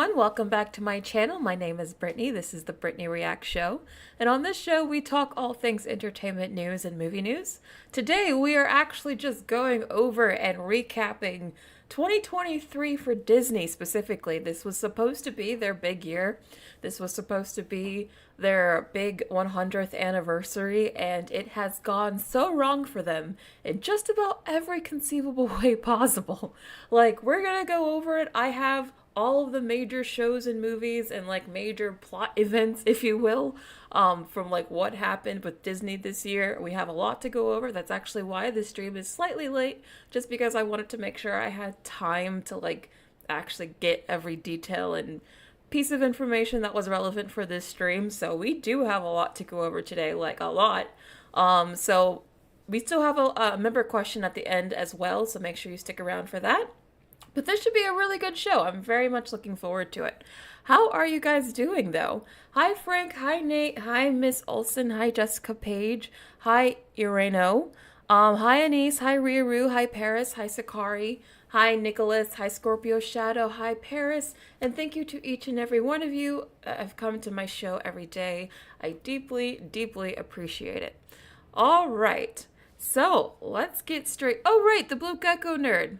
everyone, welcome back to my channel. My name is Brittney. This is the Brittney Reacts Show. And on this show, we talk all things entertainment news and movie news. Today, we are actually just going over and recapping 2023 for Disney specifically. This was supposed to be their big year. This was supposed to be their big 100th anniversary, and it has gone so wrong for them in just about every conceivable way possible. Like, we're gonna go over it. I have all of the major shows and movies and like major plot events, if you will, from like what happened with Disney this year. We have a lot to go over. That's actually why this stream is slightly late, just because I wanted to make sure I had time to like actually get every detail and piece of information that was relevant for this stream. So we do have a lot to go over today, like a lot. So we still have a member question at the end as well, so make sure you stick around for that. But this should be a really good show. I'm very much looking forward to it. How are you guys doing, though? Hi, Frank. Hi, Nate. Hi, Miss Olson. Hi, Jessica Page. Hi, Ireno. Hi, Anise. Hi, Riaru. Hi, Paris. Hi, Sakari. Hi, Nicholas. Hi, Scorpio Shadow. Hi, Paris. And thank you to each and every one of you that have come to my show every day. I deeply, deeply appreciate it. All right. So let's get straight. Oh, right. The Blue Gecko Nerd.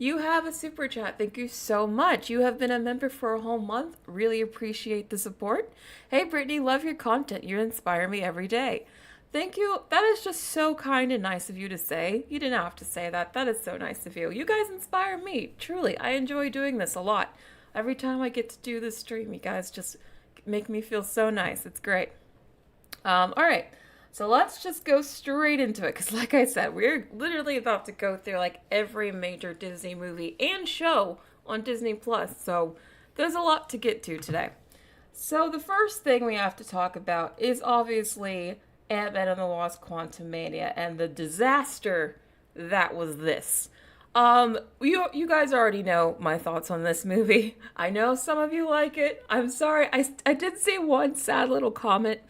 You have a super chat. Thank you so much. You have been a member for a whole month. Really appreciate the support. Hey, Brittney, love your content. You inspire me every day. Thank you. That is just so kind and nice of you to say. You didn't have to say that. That is so nice of you. You guys inspire me. Truly, I enjoy doing this a lot. Every time I get to do this stream, you guys just make me feel so nice. It's great. All right. So let's just go straight into it, because like I said, we're literally about to go through like every major Disney movie and show on Disney Plus. So there's a lot to get to today. So the first thing we have to talk about is obviously Ant-Man and the Wasp: Quantumania and the disaster that was this. You guys already know my thoughts on this movie. I know some of you like it. I'm sorry. I did see one sad little comment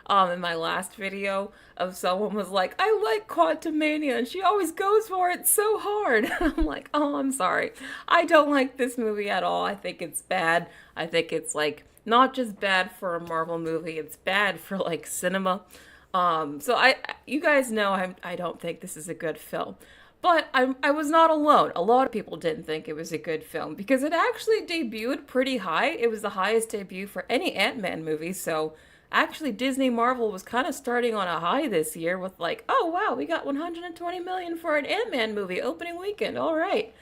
in my last video of someone was like, I like Quantumania and she always goes for it so hard. I'm like, oh, I'm sorry. I don't like this movie at all. I think it's bad. I think it's like not just bad for a Marvel movie, it's bad for like cinema. So you guys know I don't think this is a good film. But I was not alone. A lot of people didn't think it was a good film because it actually debuted pretty high. It was the highest debut for any Ant-Man movie, so actually Disney Marvel was kind of starting on a high this year with like, oh wow, we got 120 million for an Ant-Man movie opening weekend, all right.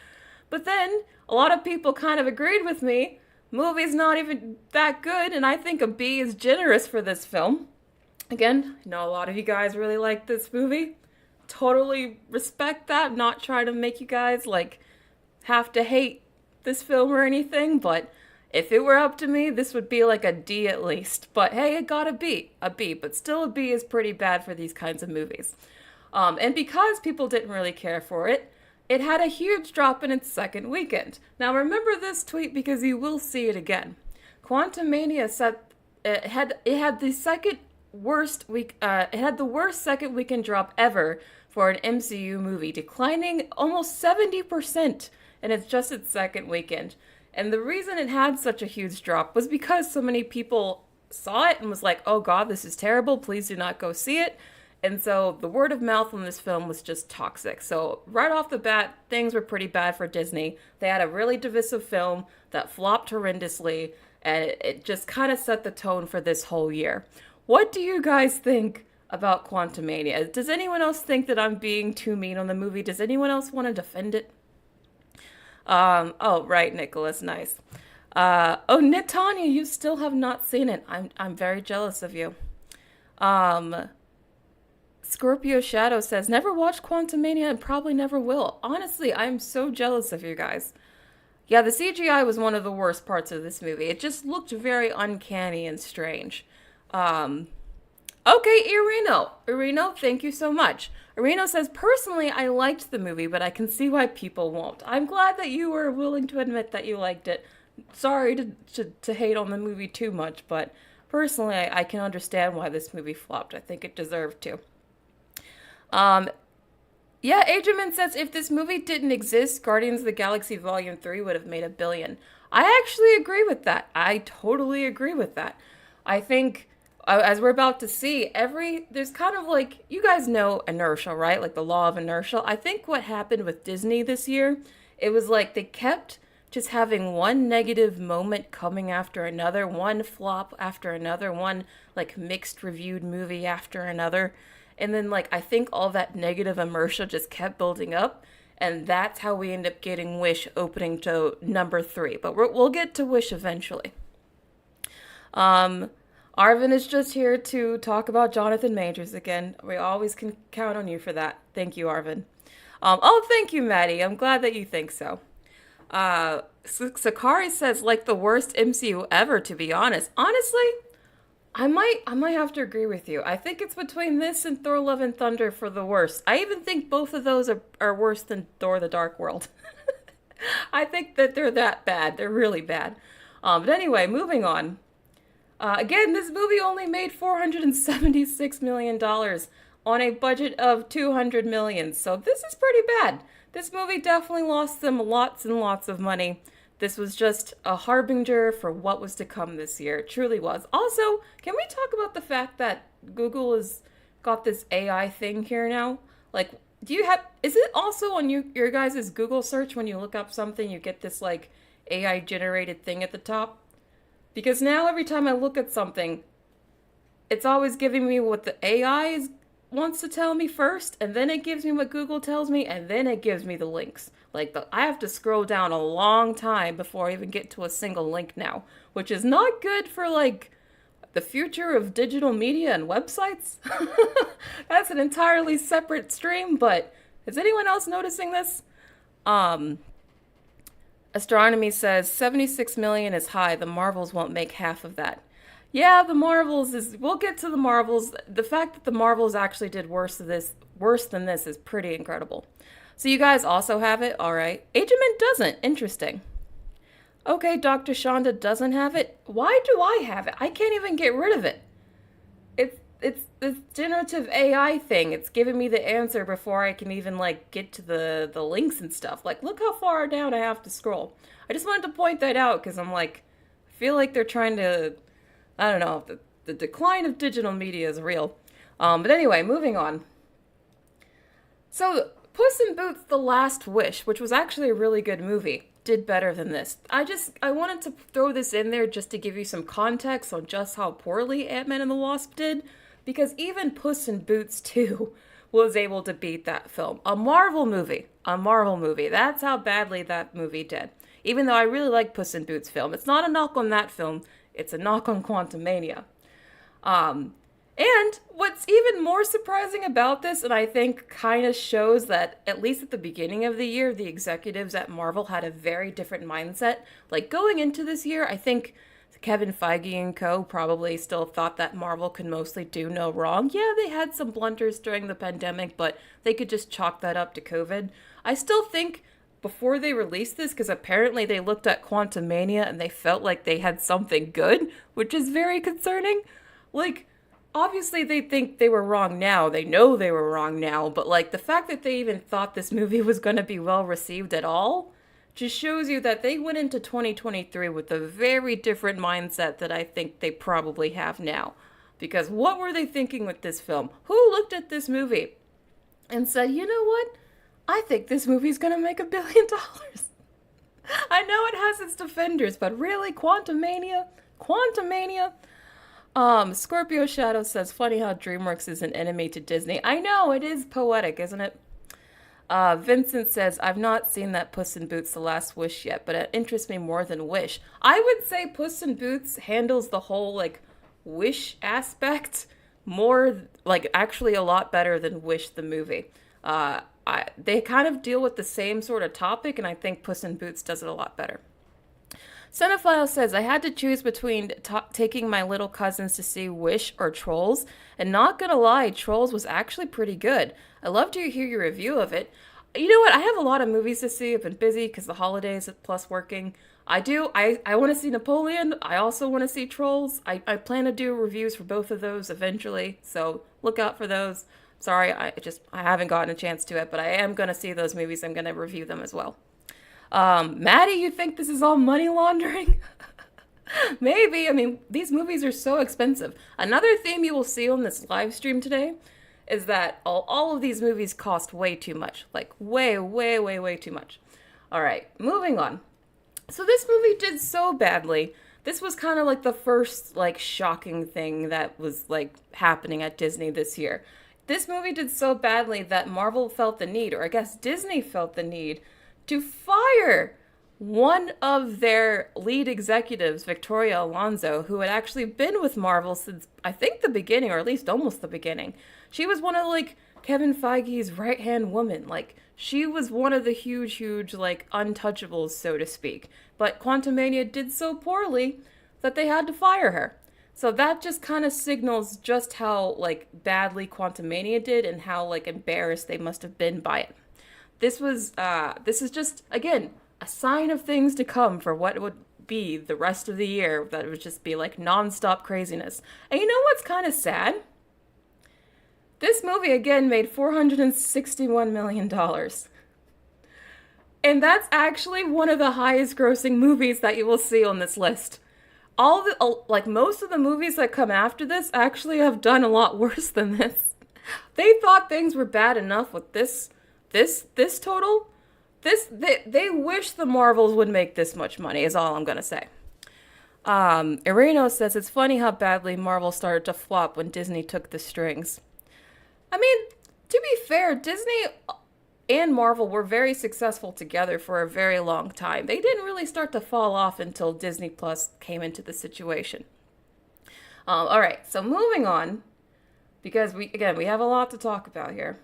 But then a lot of people kind of agreed with me. Movie's not even that good, and I think a B is generous for this film. Again, I know a lot of you guys really like this movie. Totally respect that. Not trying to make you guys like have to hate this film or anything, but if it were up to me, this would be like a D at least. But hey, it got a B, but still a B is pretty bad for these kinds of movies. And because people didn't really care for it, it had a huge drop in its second weekend. Now remember this tweet because you will see it again. Quantumania said it had the second worst week. It had the worst second weekend drop ever for an MCU movie, declining almost 70%, and it's just its second weekend. And the reason it had such a huge drop was because so many people saw it and was like, oh god, this is terrible, please do not go see it. And so the word of mouth on this film was just toxic. So right off the bat, things were pretty bad for Disney. They had a really divisive film that flopped horrendously, and it just kind of set the tone for this whole year. What do you guys think about Quantumania? Does anyone else think that I'm being too mean on the movie? Does anyone else want to defend it? Oh, right, Nicholas, nice. Oh, Netanya, you still have not seen it. I'm very jealous of you. Scorpio Shadow says, never watched Quantumania and probably never will. Honestly, I'm so jealous of you guys. Yeah, the CGI was one of the worst parts of this movie. It just looked very uncanny and strange. Okay, Irino, thank you so much. Irino says, personally, I liked the movie, but I can see why people won't. I'm glad that you were willing to admit that you liked it. Sorry to hate on the movie too much, but personally, I can understand why this movie flopped. I think it deserved to. Yeah, Adrian says, if this movie didn't exist, Guardians of the Galaxy Volume 3 would have made $1 billion. I actually agree with that. I totally agree with that. I think, as we're about to see, there's kind of like, you guys know inertia, right? Like the law of inertia. I think what happened with Disney this year, it was like they kept just having one negative moment coming after another, one flop after another, one like mixed reviewed movie after another. And then like I think all that negative inertia just kept building up. And that's how we end up getting Wish opening to number 3. But we'll get to Wish eventually. Arvin is just here to talk about Jonathan Majors again. We always can count on you for that. Thank you, Arvin. Oh, thank you, Maddie. I'm glad that you think so. Sakari says, like the worst MCU ever, to be honest. Honestly, I might have to agree with you. I think it's between this and Thor Love and Thunder for the worst. I even think both of those are worse than Thor the Dark World. I think that they're that bad. They're really bad. But anyway, moving on. Again, this movie only made $476 million on a budget of $200 million. So this is pretty bad. This movie definitely lost them lots and lots of money. This was just a harbinger for what was to come this year. It truly was. Also, can we talk about the fact that Google has got this AI thing here now? Like, is it also on your guys' Google search when you look up something, you get this like AI generated thing at the top? Because now every time I look at something, it's always giving me what the AI wants to tell me first, and then it gives me what Google tells me, and then it gives me the links. I have to scroll down a long time before I even get to a single link now, which is not good for, like, the future of digital media and websites. That's an entirely separate stream, but is anyone else noticing this? Astronomy says 76 million is high. The Marvels won't make half of that. Yeah, the Marvels we'll get to the Marvels. The fact that the Marvels actually did worse than this is pretty incredible. So you guys also have it? All right. Agemint doesn't. Interesting. Okay, Dr. Shonda doesn't have it. Why do I have it? I can't even get rid of it. It's this generative AI thing. It's giving me the answer before I can even like get to the links and stuff. Like, look how far down I have to scroll. I just wanted to point that out because I'm like, I feel like they're trying to, I don't know, the decline of digital media is real. But anyway, moving on. So, Puss in Boots: The Last Wish, which was actually a really good movie, did better than this. I wanted to throw this in there just to give you some context on just how poorly Ant-Man and the Wasp did, because even Puss in Boots 2 was able to beat that film. A Marvel movie. That's how badly that movie did. Even though I really like Puss in Boots film. It's not a knock on that film, it's a knock on Quantumania. And what's even more surprising about this, and I think kind of shows that, at least at the beginning of the year, the executives at Marvel had a very different mindset. Like, going into this year, I think Kevin Feige and co. probably still thought that Marvel could mostly do no wrong. Yeah, they had some blunders during the pandemic, but they could just chalk that up to COVID. I still think before they released this, because apparently they looked at Quantumania and they felt like they had something good, which is very concerning. Like, obviously they think they were wrong now. They know they were wrong now. But, like, the fact that they even thought this movie was going to be well received at all just shows you that they went into 2023 with a very different mindset that I think they probably have now. Because what were they thinking with this film? Who looked at this movie and said, you know what? I think this movie's going to make $1 billion. I know it has its defenders, but really, Quantumania? Scorpio Shadow says, funny how DreamWorks is an enemy to Disney. I know, it is poetic, isn't it? Vincent says, I've not seen that Puss in Boots: The Last Wish yet, but it interests me more than Wish. I would say Puss in Boots handles the whole, like, Wish aspect more, like, actually a lot better than Wish the movie. They kind of deal with the same sort of topic, and I think Puss in Boots does it a lot better. Cinephile says, I had to choose between taking my little cousins to see Wish or Trolls, and not gonna lie, Trolls was actually pretty good. I love to hear your review of it. You know what, I have a lot of movies to see. I've been busy because the holidays plus working. I want to see Napoleon. I also want to see Trolls. I plan to do reviews for both of those eventually, so look out for those. Sorry, I haven't gotten a chance to it, but I am going to see those movies. I'm going to review them as well. Maddie, you think this is all money laundering? Maybe. I mean, these movies are so expensive. Another theme you will see on this live stream today is that all of these movies cost way too much. Like, way, way, way, way too much. All right, moving on. So this movie did so badly. This was kind of like the first, like, shocking thing that was, like, happening at Disney this year. This movie did so badly that Marvel felt the need, or I guess Disney felt the need, to fire one of their lead executives, Victoria Alonso, who had actually been with Marvel since I think the beginning, or at least almost the beginning. She was one of like Kevin Feige's right hand woman. Like she was one of the huge like untouchables, so to speak. But Quantumania did so poorly that they had to fire her. So that just kind of signals just how like badly Quantumania did and how like embarrassed they must have been by it. This is just again a sign of things to come for what would be the rest of the year, that would just be like nonstop craziness. And you know what's kind of sad? This movie again made $461 million. And that's actually one of the highest grossing movies that you will see on this list. Like most of the movies that come after this actually have done a lot worse than this. They thought things were bad enough with this total. They wish the Marvels would make this much money, is all I'm gonna say. Irino says it's funny how badly Marvel started to flop when Disney took the strings. I mean, to be fair, Disney and Marvel were very successful together for a very long time. They didn't really start to fall off until Disney Plus came into the situation. All right, so moving on, because we have a lot to talk about here.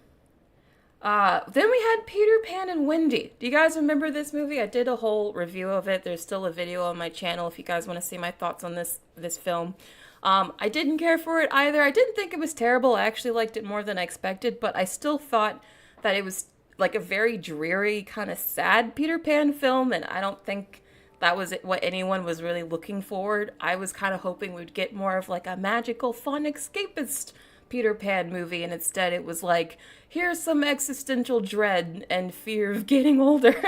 Then we had Peter, Pan and Wendy. Do you guys remember this movie? I did a whole review of it. There's still a video on my channel if you guys want to see my thoughts on this film. I didn't care for it either. I didn't think it was terrible. I actually liked it more than I expected, but I still thought that it was like a very dreary, kind of sad Peter Pan film, and I don't think that was what anyone was really looking for. I was kind of hoping we'd get more of like a magical, fun, escapist Peter Pan movie, and instead it was like, here's some existential dread and fear of getting older.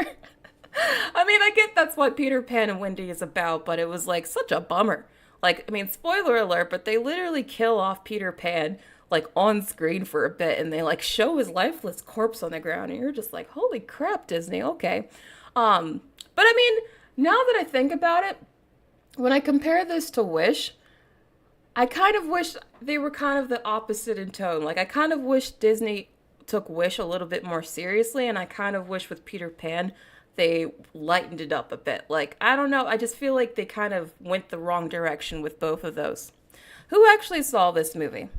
I mean, I get that's what Peter Pan and Wendy is about, but it was like such a bummer. Like, I mean, spoiler alert, but they literally kill off Peter Pan like on screen for a bit, and they like show his lifeless corpse on the ground, and you're just like, holy crap, Disney, okay. But I mean, now that I think about it, when I compare this to Wish, I kind of wish they were kind of the opposite in tone. Like, I kind of wish Disney took Wish a little bit more seriously, and I kind of wish with Peter Pan they lightened it up a bit. Like, I don't know, I just feel like they kind of went the wrong direction with both of those. Who actually saw this movie?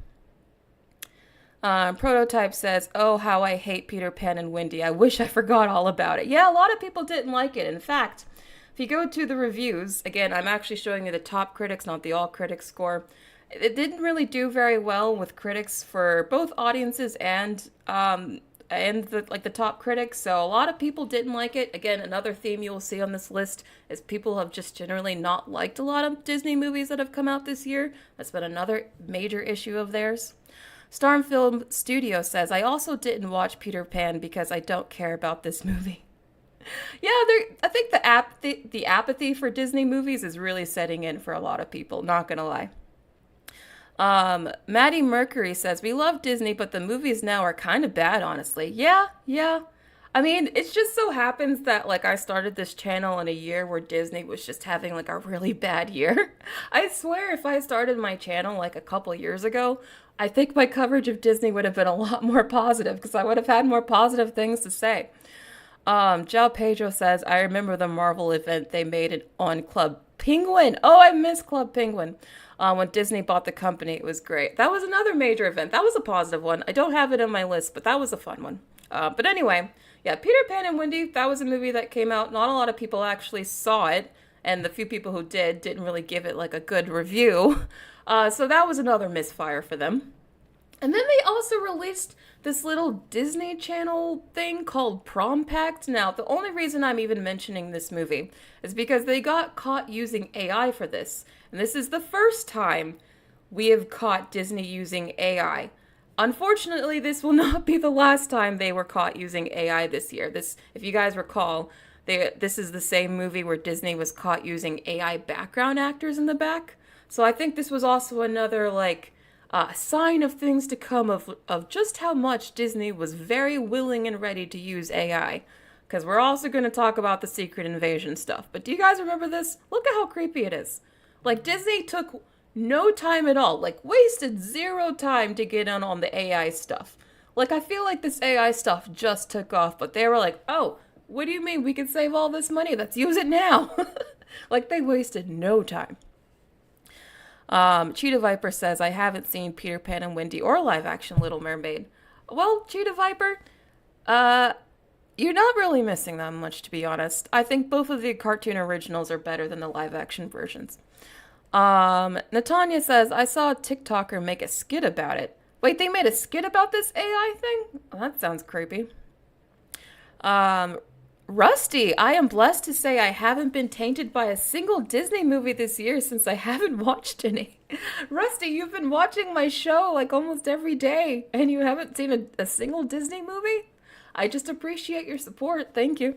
Prototype says, oh, how I hate Peter Pan and Wendy. I wish I forgot all about it. Yeah, a lot of people didn't like it. In fact, if you go to the reviews, again, I'm actually showing you the top critics, not the all critics score. It didn't really do very well with critics for both audiences and the top critics. So a lot of people didn't like it. Again, another theme you will see on this list is people have just generally not liked a lot of Disney movies that have come out this year. That's been another major issue of theirs. Storm Film Studio says, I also didn't watch Peter Pan because I don't care about this movie. Yeah, I think the apathy for Disney movies is really setting in for a lot of people, not gonna lie. Maddie Mercury says, we love Disney, but the movies now are kind of bad, honestly. Yeah. I mean, it just so happens that, like, I started this channel in a year where Disney was just having, like, a really bad year. I swear if I started my channel, like, a couple years ago, I think my coverage of Disney would have been a lot more positive because I would have had more positive things to say. Jao Pedro says, I remember the Marvel event they made on Club Penguin. Oh, I miss Club Penguin. When Disney bought the company, it was great. That was another major event. That was a positive one. I don't have it on my list, but that was a fun one. But anyway, yeah, Peter Pan and Wendy, that was a movie that came out. Not a lot of people actually saw it, and the few people who didn't really give it like a good review. So that was another misfire for them. And then they also released this little Disney Channel thing called Prom Pact. Now, the only reason I'm even mentioning this movie is because they got caught using AI for this. And this is the first time we have caught Disney using AI. Unfortunately, this will not be the last time they were caught using AI this year. This, if you guys recall, This is the same movie where Disney was caught using AI background actors in the back. So I think this was also another like sign of things to come of just how much Disney was very willing and ready to use AI. Because we're also going to talk about the Secret Invasion stuff. But do you guys remember this? Look at how creepy it is. Like, Disney took no time at all, like, wasted zero time to get in on the AI stuff. Like, I feel like this AI stuff just took off, but they were like, oh, what do you mean we can save all this money? Let's use it now. Like, they wasted no time. Cheetah Viper says, I haven't seen Peter Pan and Wendy or live action Little Mermaid. Well, Cheetah Viper, you're not really missing that much, to be honest. I think both of the cartoon originals are better than the live action versions. Natanya says, I saw a TikToker make a skit about it. Wait, they made a skit about this AI thing? Oh, that sounds creepy. Rusty, I am blessed to say I haven't been tainted by a single Disney movie this year since I haven't watched any. Rusty, you've been watching my show like almost every day, and you haven't seen a single Disney movie? I just appreciate your support. Thank you.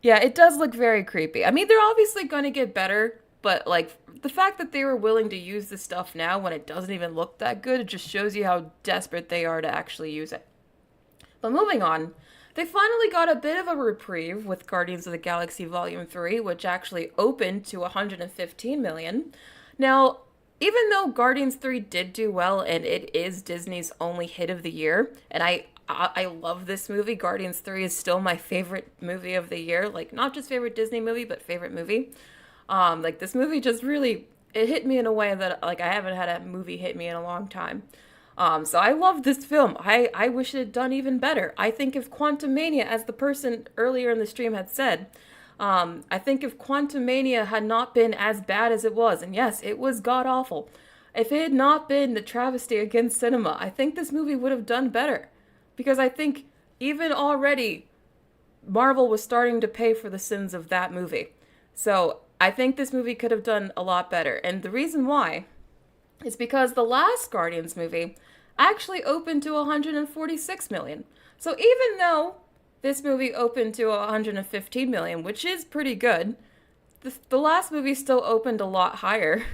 Yeah, it does look very creepy. I mean, they're obviously going to get better, but like the fact that they were willing to use this stuff now when it doesn't even look that good, it just shows you how desperate they are to actually use it. But moving on, they finally got a bit of a reprieve with Guardians of the Galaxy Volume 3, which actually opened to 115 million. Now, even though Guardians 3 did do well and it is Disney's only hit of the year, and I love this movie. Guardians 3 is still my favorite movie of the year. Like, not just favorite Disney movie, but favorite movie. Like, this movie just really, it hit me in a way that, like, I haven't had a movie hit me in a long time. So I love this film. I wish it had done even better. I think if Quantumania, as the person earlier in the stream had said, I think if Quantumania had not been as bad as it was, and yes, it was god-awful, if it had not been the travesty against cinema, I think this movie would have done better. Because I think even already, Marvel was starting to pay for the sins of that movie. So I think this movie could have done a lot better. And the reason why is because the last Guardians movie actually opened to 146 million. So even though this movie opened to 115 million, which is pretty good, the last movie still opened a lot higher.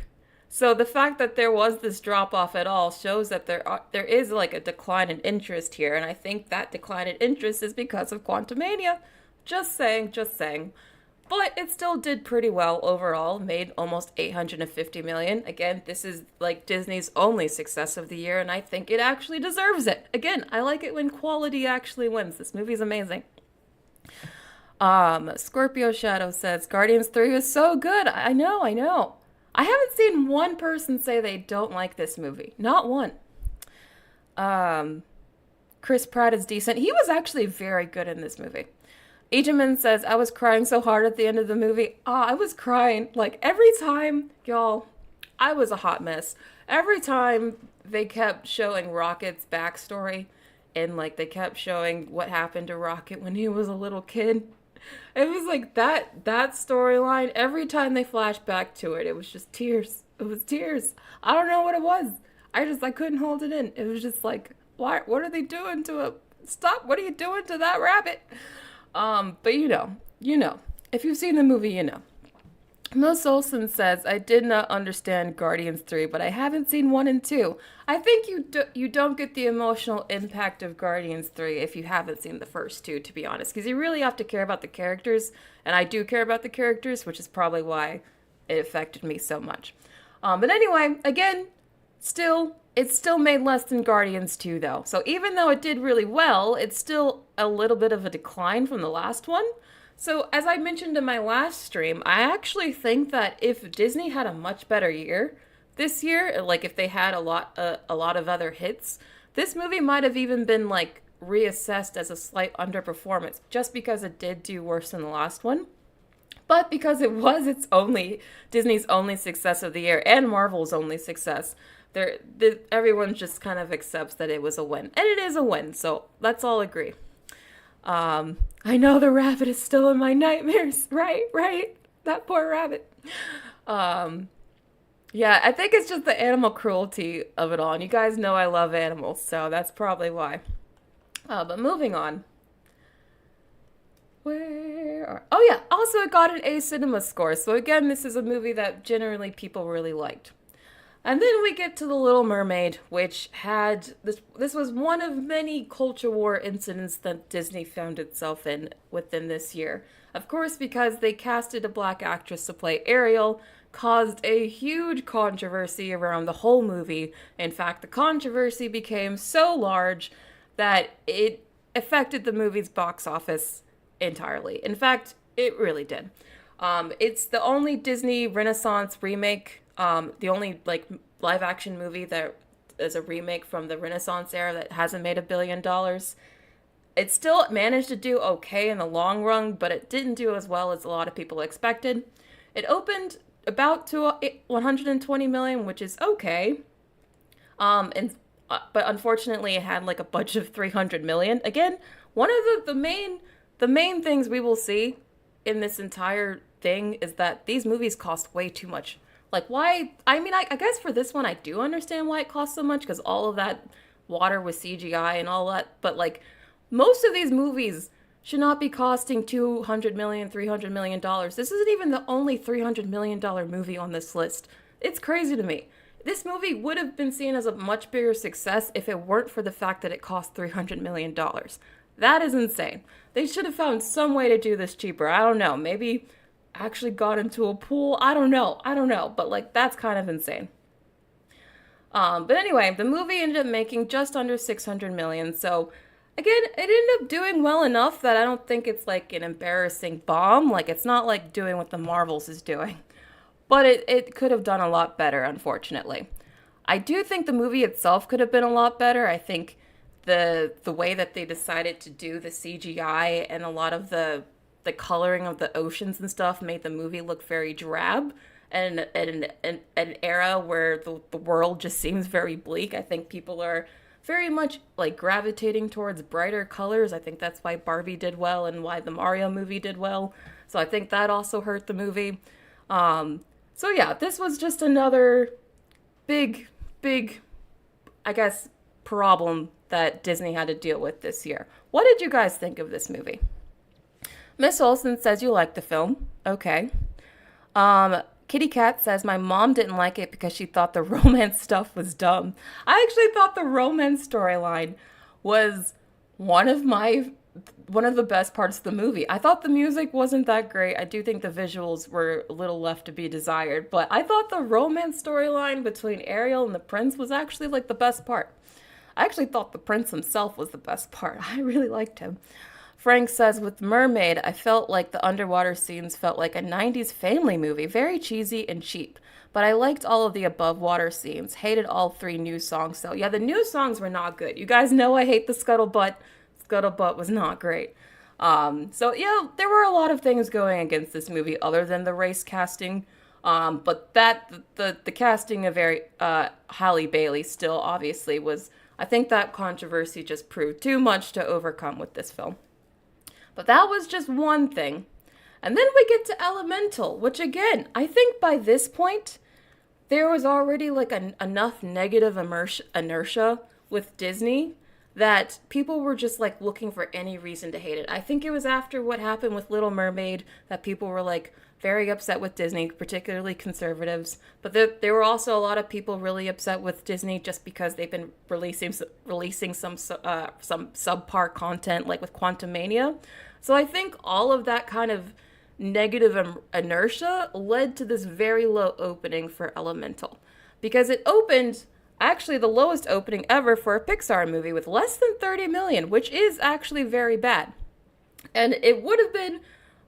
So the fact that there was this drop-off at all shows that there is like a decline in interest here, and I think that decline in interest is because of Quantumania. Just saying. But it still did pretty well overall, made almost 850 million. Again, this is like Disney's only success of the year, and I think it actually deserves it. Again, I like it when quality actually wins. This movie's amazing. Scorpio Shadow says, Guardians 3 was so good. I know. I haven't seen one person say they don't like this movie. Not one. Chris Pratt is decent. He was actually very good in this movie. Ajamin says, I was crying so hard at the end of the movie. I was crying. Like, every time, y'all, I was a hot mess. Every time they kept showing Rocket's backstory, and, like, they kept showing what happened to Rocket when he was a little kid. It was like that storyline, every time they flashed back to it, it was just tears. It was tears. I don't know what it was. I couldn't hold it in. It was just like, what are they doing to stop, what are you doing to that rabbit? But you know. If you've seen the movie, you know. Most Olsen says, I did not understand Guardians 3, but I haven't seen 1 and 2. I think you don't get the emotional impact of Guardians 3 if you haven't seen the first 2, to be honest. Because you really have to care about the characters, and I do care about the characters, which is probably why it affected me so much. But anyway, again, it still made less than Guardians 2, though. So even though it did really well, it's still a little bit of a decline from the last one. So, as I mentioned in my last stream, I actually think that if Disney had a much better year this year, like if they had a lot of other hits, this movie might have even been like reassessed as a slight underperformance, just because it did do worse than the last one. But because it was Disney's only success of the year and Marvel's only success, everyone just kind of accepts that it was a win, and it is a win. So let's all agree. I know the rabbit is still in my nightmares. Right. That poor rabbit. Yeah, I think it's just the animal cruelty of it all. And you guys know I love animals, so that's probably why. But moving on. Oh yeah, also it got an A cinema score. So again, this is a movie that generally people really liked. And then we get to The Little Mermaid, which had this was one of many culture war incidents that Disney found itself in within this year. Of course, because they casted a black actress to play Ariel, caused a huge controversy around the whole movie. In fact, the controversy became so large that it affected the movie's box office entirely. In fact, it really did. It's the only Disney Renaissance remake, the only like live action movie that is a remake from the Renaissance era that hasn't made $1 billion. It still managed to do okay in the long run, but it didn't do as well as a lot of people expected. It opened about to 120 million, which is okay. But unfortunately, it had like a budget of 300 million. Again, one of the main things we will see in this entire thing is that these movies cost way too much. Like, why? I mean, I guess for this one, I do understand why it costs so much because all of that water was CGI and all that. But like, most of these movies should not be costing 200 million, $300 million. This isn't even the only $300 million movie on this list. It's crazy to me. This movie would have been seen as a much bigger success if it weren't for the fact that it cost $300 million. That is insane. They should have found some way to do this cheaper. I don't know. Maybe actually got into a pool. I don't know. But like, that's kind of insane. But anyway, the movie ended up making just under 600 million. So again, it ended up doing well enough that I don't think it's like an embarrassing bomb. Like, it's not like doing what the Marvels is doing. But it could have done a lot better, unfortunately. I do think the movie itself could have been a lot better. I think the way that they decided to do the CGI and a lot of the coloring of the oceans and stuff made the movie look very drab. And an era where the world just seems very bleak. I think people are very much like gravitating towards brighter colors. I think that's why Barbie did well and why the Mario movie did well. So I think that also hurt the movie. So yeah, this was just another big, I guess, problem that Disney had to deal with this year. What did you guys think of this movie? Miss Olsen says you like the film. Okay. Kitty Cat says my mom didn't like it because she thought the romance stuff was dumb. I actually thought the romance storyline was one of the best parts of the movie. I thought the music wasn't that great. I do think the visuals were a little left to be desired, but I thought the romance storyline between Ariel and the prince was actually like the best part. I actually thought the prince himself was the best part. I really liked him. Frank says, with Mermaid, I felt like the underwater scenes felt like a 90s family movie, very cheesy and cheap. But I liked all of the above water scenes. Hated all 3 new songs, though. Yeah, the new songs were not good. You guys know I hate the Scuttlebutt. Scuttlebutt was not great. So, yeah, there were a lot of things going against this movie other than the race casting. But the casting of Halle Bailey still obviously was, I think that controversy just proved too much to overcome with this film. But that was just one thing. And then we get to Elemental, which again, I think by this point, there was already like enough negative inertia with Disney that people were just like looking for any reason to hate it. I think it was after what happened with Little Mermaid that people were like very upset with Disney, particularly conservatives. But there were also a lot of people really upset with Disney just because they've been releasing some subpar content, like with Quantumania. So I think all of that kind of negative inertia led to this very low opening for Elemental, because it opened actually the lowest opening ever for a Pixar movie with less than 30 million, which is actually very bad. And it would have been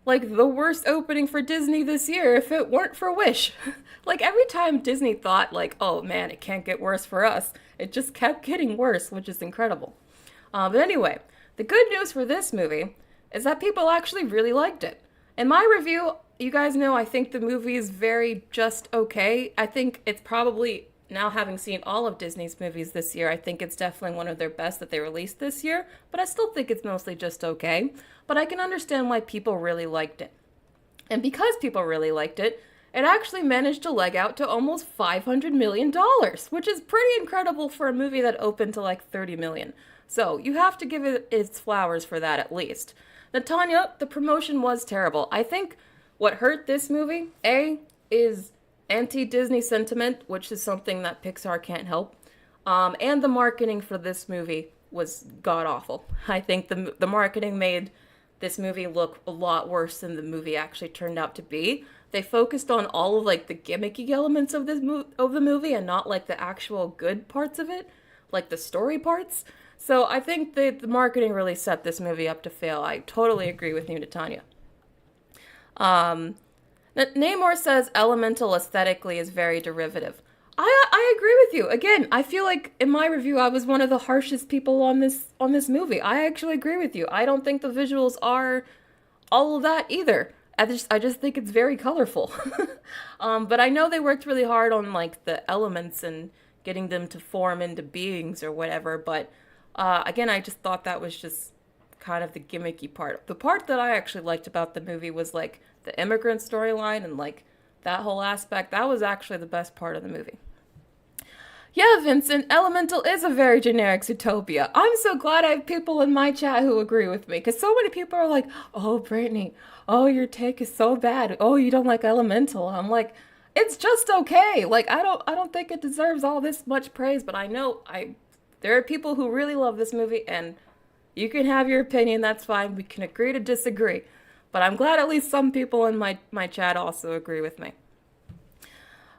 like the worst opening for Disney this year if it weren't for Wish. Like every time Disney thought like, oh man, it can't get worse for us, it just kept getting worse, which is incredible. But anyway, the good news for this movie is that people actually really liked it. In my review, you guys know I think the movie is very just okay. I think it's probably, now having seen all of Disney's movies this year, I think it's definitely one of their best that they released this year, but I still think it's mostly just okay. But I can understand why people really liked it. And because people really liked it, it actually managed to leg out to almost $500 million, which is pretty incredible for a movie that opened to like 30 million. So you have to give it its flowers for that at least. Natanya, the promotion was terrible. I think what hurt this movie, A, is anti-Disney sentiment, which is something that Pixar can't help. And the marketing for this movie was god-awful. I think the marketing made this movie look a lot worse than the movie actually turned out to be. They focused on all of like the gimmicky elements of the movie and not like the actual good parts of it, like the story parts. So I think the marketing really set this movie up to fail. I totally agree with you, Natanya. Namor says Elemental aesthetically is very derivative. I agree with you. Again, I feel like in my review I was one of the harshest people on this movie. I actually agree with you. I don't think the visuals are all of that either. I just think it's very colorful. But I know they worked really hard on like the elements and getting them to form into beings or whatever. But again, I just thought that was just kind of the gimmicky part. The part that I actually liked about the movie was like the immigrant storyline and like that whole aspect. That was actually the best part of the movie. Yeah, Vincent, Elemental is a very generic Zootopia. I'm so glad I have people in my chat who agree with me, because so many people are like, oh, Brittney, oh, your take is so bad. Oh, you don't like Elemental. I'm like, it's just okay. Like, I don't think it deserves all this much praise, but I know there are people who really love this movie, and you can have your opinion, that's fine. We can agree to disagree. But I'm glad at least some people in my chat also agree with me.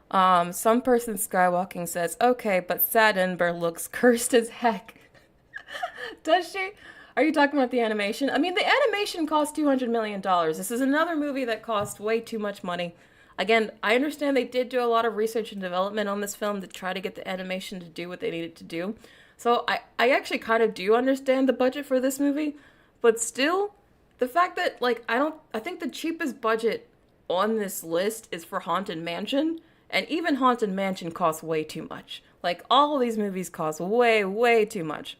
Some person skywalking says, okay, but Sad Ember looks cursed as heck. Does she? Are you talking about the animation? I mean, the animation cost $200 million. This is another movie that cost way too much money. Again, I understand they did do a lot of research and development on this film to try to get the animation to do what they needed to do. So I actually kind of do understand the budget for this movie, but still, the fact that, like, I think the cheapest budget on this list is for Haunted Mansion. And even Haunted Mansion costs way too much. Like, all of these movies cost way, way too much.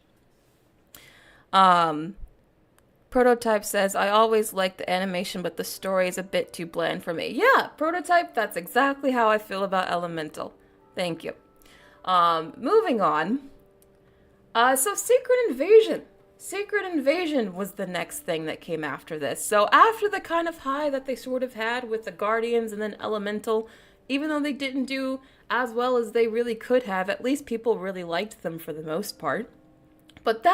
Prototype says, I always like the animation, but the story is a bit too bland for me. Yeah, Prototype, that's exactly how I feel about Elemental. Thank you. Moving on. So Secret Invasion. Secret Invasion was the next thing that came after this. So after the kind of high that they sort of had with the Guardians and then Elemental, even though they didn't do as well as they really could have, at least people really liked them for the most part. But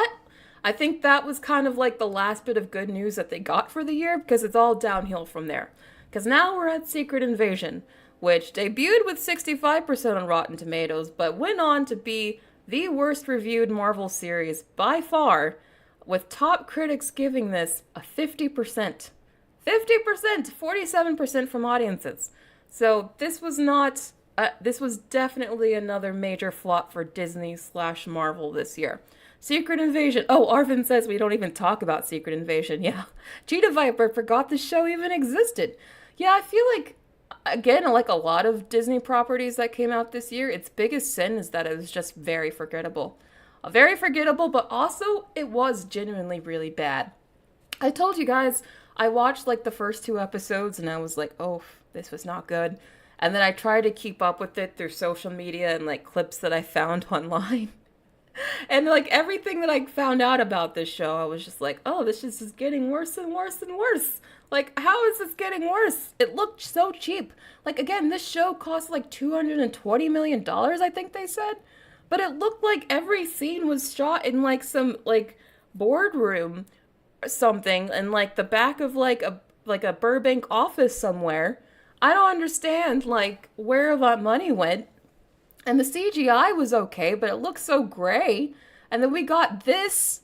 I think that was kind of like the last bit of good news that they got for the year, because it's all downhill from there. Because now we're at Secret Invasion, which debuted with 65% on Rotten Tomatoes, but went on to be the worst reviewed Marvel series by far, with top critics giving this a 50%. 50%! 47% from audiences. So this was not, this was definitely another major flop for Disney/Marvel this year. Secret Invasion. Oh, Arvin says we don't even talk about Secret Invasion. Yeah. Cheetah Viper forgot the show even existed. Yeah, I feel like, again, like a lot of Disney properties that came out this year, its biggest sin is that it was just very forgettable. Very forgettable, but also it was genuinely really bad. I told you guys, I watched like the first 2 episodes and I was like, oh, this was not good. And then I tried to keep up with it through social media and like clips that I found online. And like everything that I found out about this show, I was just like, oh, this just is getting worse and worse and worse. Like, how is this getting worse? It looked so cheap. Like, again, this show cost like $220 million, I think they said. But it looked like every scene was shot in like some like boardroom or something in like the back of like a Burbank office somewhere. I don't understand, like, where that money went. And the CGI was okay, but it looked so gray. And then we got this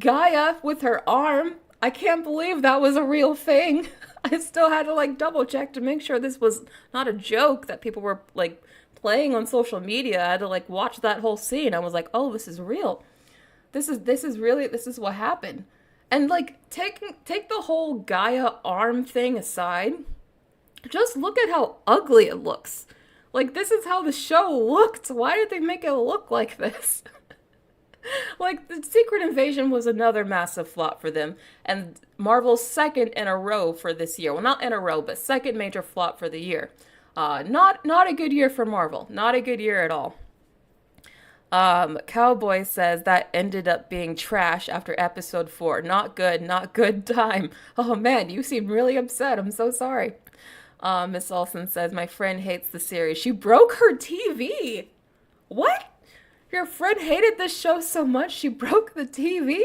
Gaia with her arm. I can't believe that was a real thing. I still had to, like, double check to make sure this was not a joke that people were, like, playing on social media. I had to, like, watch that whole scene. I was like, oh, this is real. This is what happened. And, like, take the whole Gaia arm thing aside. Just look at how ugly it looks. Like, this is how the show looked. Why did they make it look like this? Like, the Secret Invasion was another massive flop for them. And Marvel's second in a row for this year. Well, not in a row, but second major flop for the year. Not a good year for Marvel. Not a good year at all. Cowboy says that ended up being trash after episode 4. Not good, not good time. Oh man, you seem really upset. I'm so sorry. Miss Olson says, my friend hates the series. She broke her TV. What? Your friend hated this show so much she broke the TV?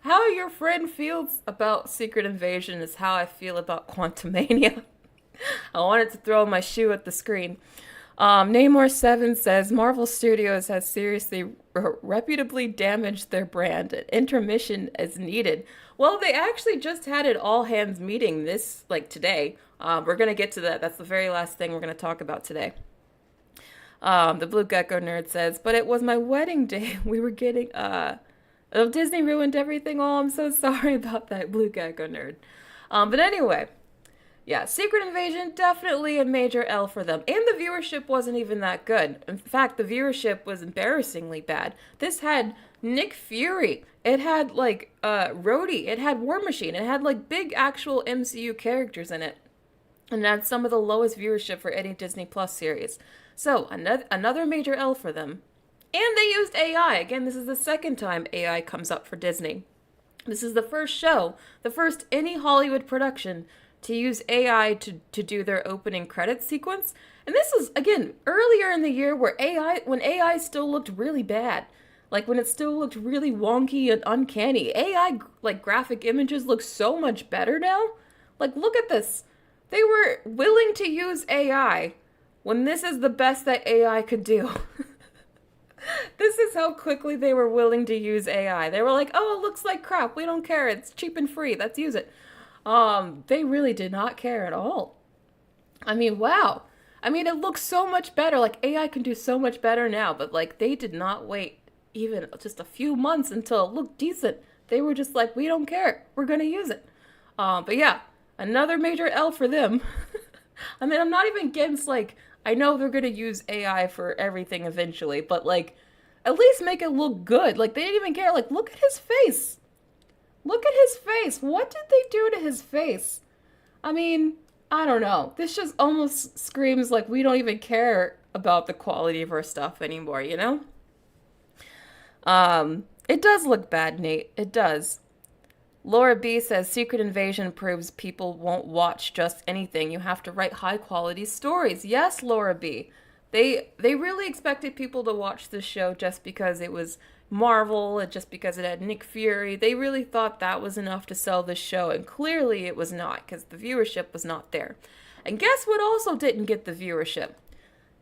How your friend feels about Secret Invasion is how I feel about Quantumania. I wanted to throw my shoe at the screen. Namor7 says Marvel Studios has seriously reputably damaged their brand. An intermission is needed. Well, they actually just had an all hands meeting today. We're gonna get to that. That's the very last thing we're gonna talk about today. The Blue Gecko Nerd says, but it was my wedding day. We were getting Disney ruined everything. Oh, I'm so sorry about that, Blue Gecko Nerd. But anyway. Yeah, Secret Invasion, definitely a major L for them. And the viewership wasn't even that good. In fact, the viewership was embarrassingly bad. This had Nick Fury. It had, Rhodey. It had War Machine. It had, big actual MCU characters in it. And it had some of the lowest viewership for any Disney Plus series. So, another major L for them. And they used AI. Again, this is the second time AI comes up for Disney. This is the first show, the first any Hollywood production to use AI to do their opening credits sequence. And this was, again, earlier in the year when AI still looked really bad. When it still looked really wonky and uncanny. AI, graphic images look so much better now. Look at this. They were willing to use AI when this is the best that AI could do. This is how quickly they were willing to use AI. They were like, oh, it looks like crap. We don't care. It's cheap and free. Let's use it. They really did not care at all. I mean, wow. I mean, it looks so much better. AI can do so much better now, but they did not wait even just a few months until it looked decent. They were just like, we don't care. We're going to use it. But yeah, another major L for them. I mean, I'm not even against, I know they're going to use AI for everything eventually, but at least make it look good. They didn't even care. Look at his face. Look at his face. What did they do to his face? I mean, I don't know. This just almost screams like we don't even care about the quality of our stuff anymore, you know? It does look bad, Nate. It does. Laura B says Secret Invasion proves people won't watch just anything. You have to write high quality stories. Yes, Laura B. They really expected people to watch this show just because it was Marvel and just because it had Nick Fury. They really thought that was enough to sell this show, and clearly it was not, because the viewership was not there. And guess what also didn't get the viewership?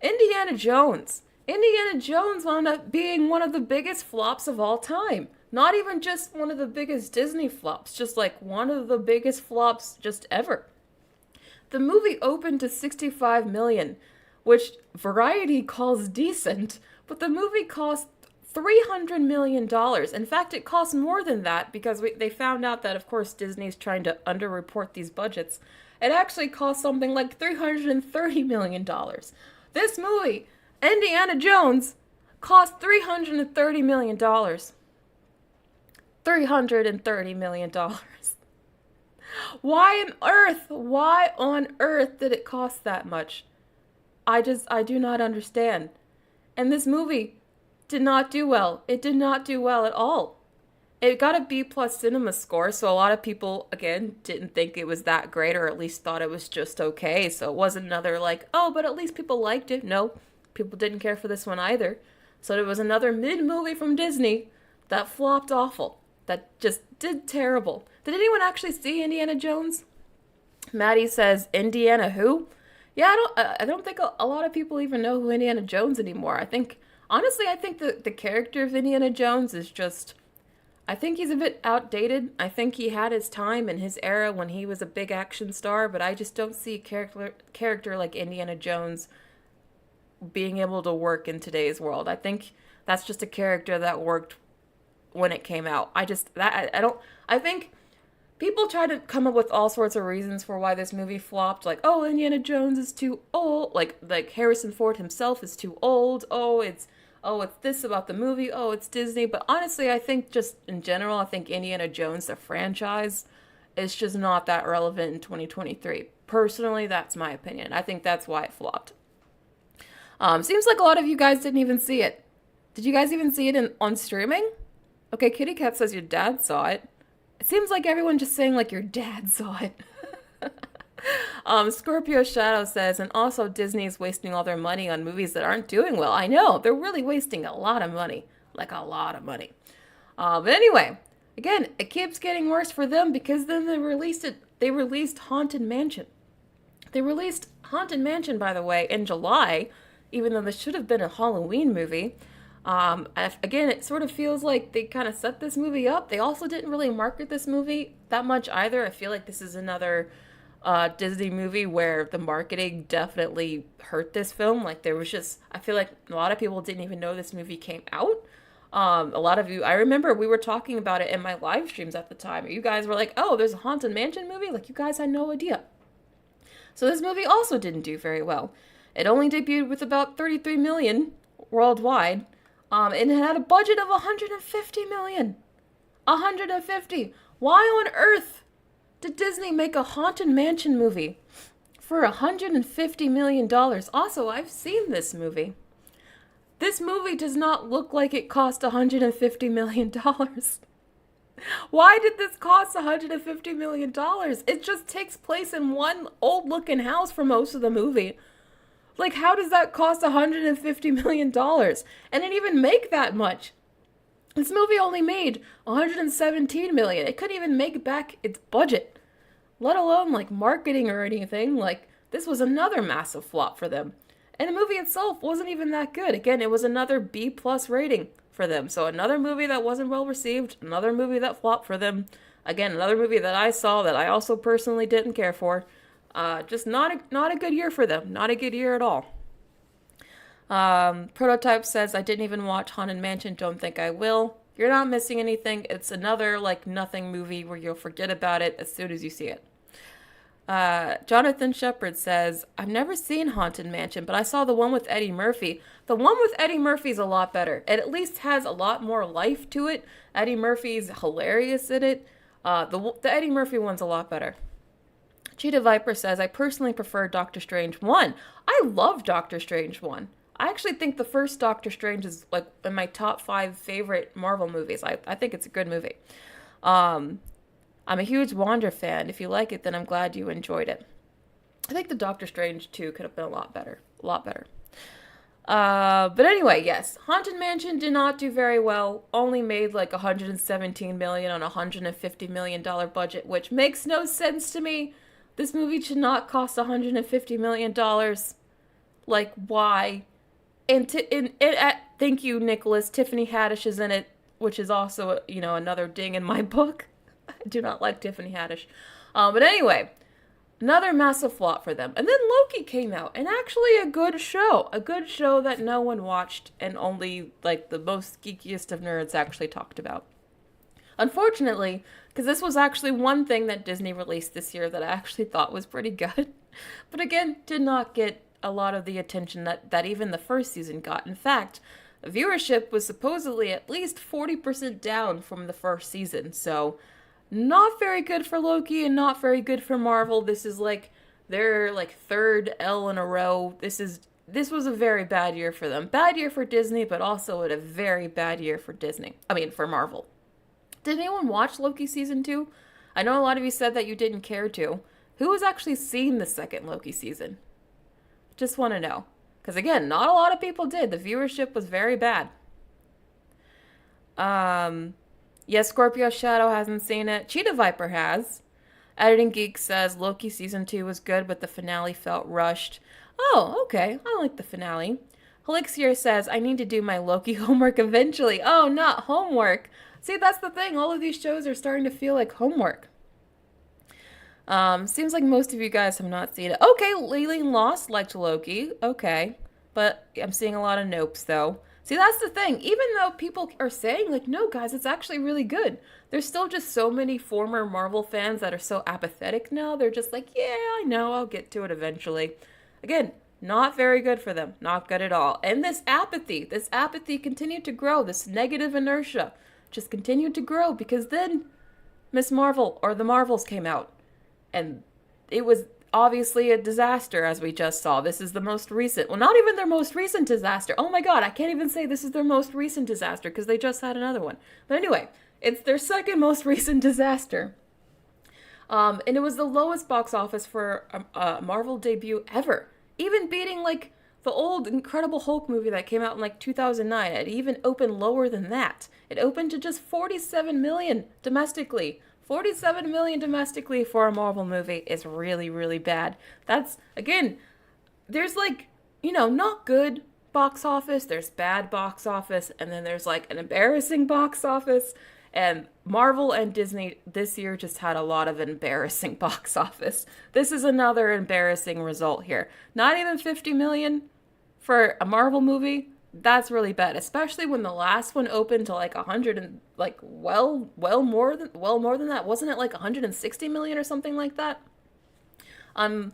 Indiana Jones. Indiana Jones wound up being one of the biggest flops of all time. Not even just one of the biggest Disney flops, just one of the biggest flops just ever. The movie opened to $65 million, which Variety calls decent, but the movie cost $300 million. In fact, it cost more than that because they found out that, of course, Disney's trying to underreport these budgets. It actually cost something like $330 million. This movie, Indiana Jones, cost $330 million. $330 million. Why on earth did it cost that much? I do not understand. And this movie did not do well. It did not do well at all. It got a B+ cinema score, so a lot of people, again, didn't think it was that great, or at least thought it was just okay. So it wasn't another oh, but at least people liked it. No, people didn't care for this one either. So it was another mid-movie from Disney that flopped awful. That just did terrible. Did anyone actually see Indiana Jones? Maddie says, Indiana who? Yeah, I don't think a lot of people even know who Indiana Jones anymore. Honestly, I think the character of Indiana Jones is just, I think he's a bit outdated. I think he had his time and his era when he was a big action star, but I just don't see a character like Indiana Jones being able to work in today's world. I think that's just a character that worked when it came out. I think people try to come up with all sorts of reasons for why this movie flopped. Oh, Indiana Jones is too old. Like Harrison Ford himself is too old. It's this about the movie. Oh, it's Disney. But honestly, I think just in general, I think Indiana Jones, the franchise, is just not that relevant in 2023. Personally, that's my opinion. I think that's why it flopped. Seems like a lot of you guys didn't even see it. Did you guys even see it on streaming? Okay, Kitty Cat says your dad saw it. It seems like everyone just saying like your dad saw it. Scorpio Shadow says, and also Disney's wasting all their money on movies that aren't doing well. I know, they're really wasting a lot of money. Like a lot of money. But anyway, again, it keeps getting worse for them because then they released Haunted Mansion. They released Haunted Mansion, by the way, in July, even though this should have been a Halloween movie. Again, it sort of feels like they kind of set this movie up. They also didn't really market this movie that much either. I feel like this is another Disney movie where the marketing definitely hurt this film. Like there was just, I feel like a lot of people didn't even know this movie came out. A lot of you, I remember we were talking about it in my live streams at the time. You guys were like, oh, there's a Haunted Mansion movie? Like you guys had no idea. So this movie also didn't do very well. It only debuted with about 33 million worldwide. And it had a budget of 150 million. 150. Why on earth did Disney make a Haunted Mansion movie for $150 million? Also, I've seen this movie. This movie does not look like it cost $150 million. Why did this cost $150 million? It just takes place in one old-looking house for most of the movie. Like, how does that cost $150 million? And it even make that much. This movie only made $117 million. It couldn't even make back its budget, let alone, like, marketing or anything. Like, this was another massive flop for them. And the movie itself wasn't even that good. Again, it was another B+ rating for them. So another movie that wasn't well received, another movie that flopped for them. Again, another movie that I saw that I also personally didn't care for. Just not a good year for them. Not a good year at all. Prototype says, I didn't even watch Haunted Mansion, don't think I will. You're not missing anything. It's another, like, nothing movie where you'll forget about it as soon as you see it. Jonathan Shepard says, I've never seen Haunted Mansion, but I saw the one with Eddie Murphy. The one with Eddie Murphy's a lot better. It at least has a lot more life to it. Eddie Murphy's hilarious in it. The Eddie Murphy one's a lot better. Cheetah Viper says, I personally prefer Doctor Strange 1. I love Doctor Strange 1. I actually think the first Doctor Strange is like in my top 5 favorite Marvel movies. I think it's a good movie. I'm a huge Wanda fan. If you like it, then I'm glad you enjoyed it. I think the Doctor Strange 2 could have been a lot better. A lot better. But anyway, yes. Haunted Mansion did not do very well. Only made like $117 million on a $150 million budget, which makes no sense to me. This movie should not cost $150 million. Like, why? And thank you, Nicholas. Tiffany Haddish is in it, which is also, another ding in my book. I do not like Tiffany Haddish. But anyway, another massive flop for them. And then Loki came out, and actually a good show. A good show that no one watched, and only, like, the most geekiest of nerds actually talked about. Unfortunately, because this was actually one thing that Disney released this year that I actually thought was pretty good. But again, did not get a lot of the attention that even the first season got. In fact, viewership was supposedly at least 40% down from the first season. So, not very good for Loki and not very good for Marvel. This is like their like third L in a row. This was a very bad year for them. Bad year for Disney, but also a very bad year for for Marvel. Did anyone watch Loki season 2? I know a lot of you said that you didn't care to. Who has actually seen the second Loki season? Just want to know. Because again, not a lot of people did. The viewership was very bad. Yes, Scorpio Shadow hasn't seen it. Cheetah Viper has. Editing Geek says Loki season 2 was good, but the finale felt rushed. Oh, okay. I like the finale. Helixir says, I need to do my Loki homework eventually. Oh, not homework. See, that's the thing. All of these shows are starting to feel like homework. Seems like most of you guys have not seen it. Okay, Leland Lost liked Loki. Okay. But I'm seeing a lot of nopes, though. See, that's the thing. Even though people are saying, like, no, guys, it's actually really good. There's still just so many former Marvel fans that are so apathetic now. They're just like, yeah, I know, I'll get to it eventually. Again, not very good for them. Not good at all. And this apathy continued to grow. This negative inertia just continued to grow because then Miss Marvel or the Marvels came out. And it was, obviously a disaster, as we just saw. This is the most recent. Well, not even their most recent disaster. Oh my god, I can't even say this is their most recent disaster because they just had another one. But anyway, it's their second most recent disaster. And it was the lowest box office for a Marvel debut ever. Even beating, like, the old Incredible Hulk movie that came out in, like, 2009. It even opened lower than that. It opened to just 47 million domestically. 47 million domestically for a Marvel movie is really, really bad. That's, again, there's, like, not good box office, there's bad box office, and then there's, like, an embarrassing box office. And Marvel and Disney this year just had a lot of embarrassing box office. This is another embarrassing result here. Not even 50 million for a Marvel movie. That's really bad, especially when the last one opened to like 100 and like well more than that. Wasn't it like 160 million or something like that? The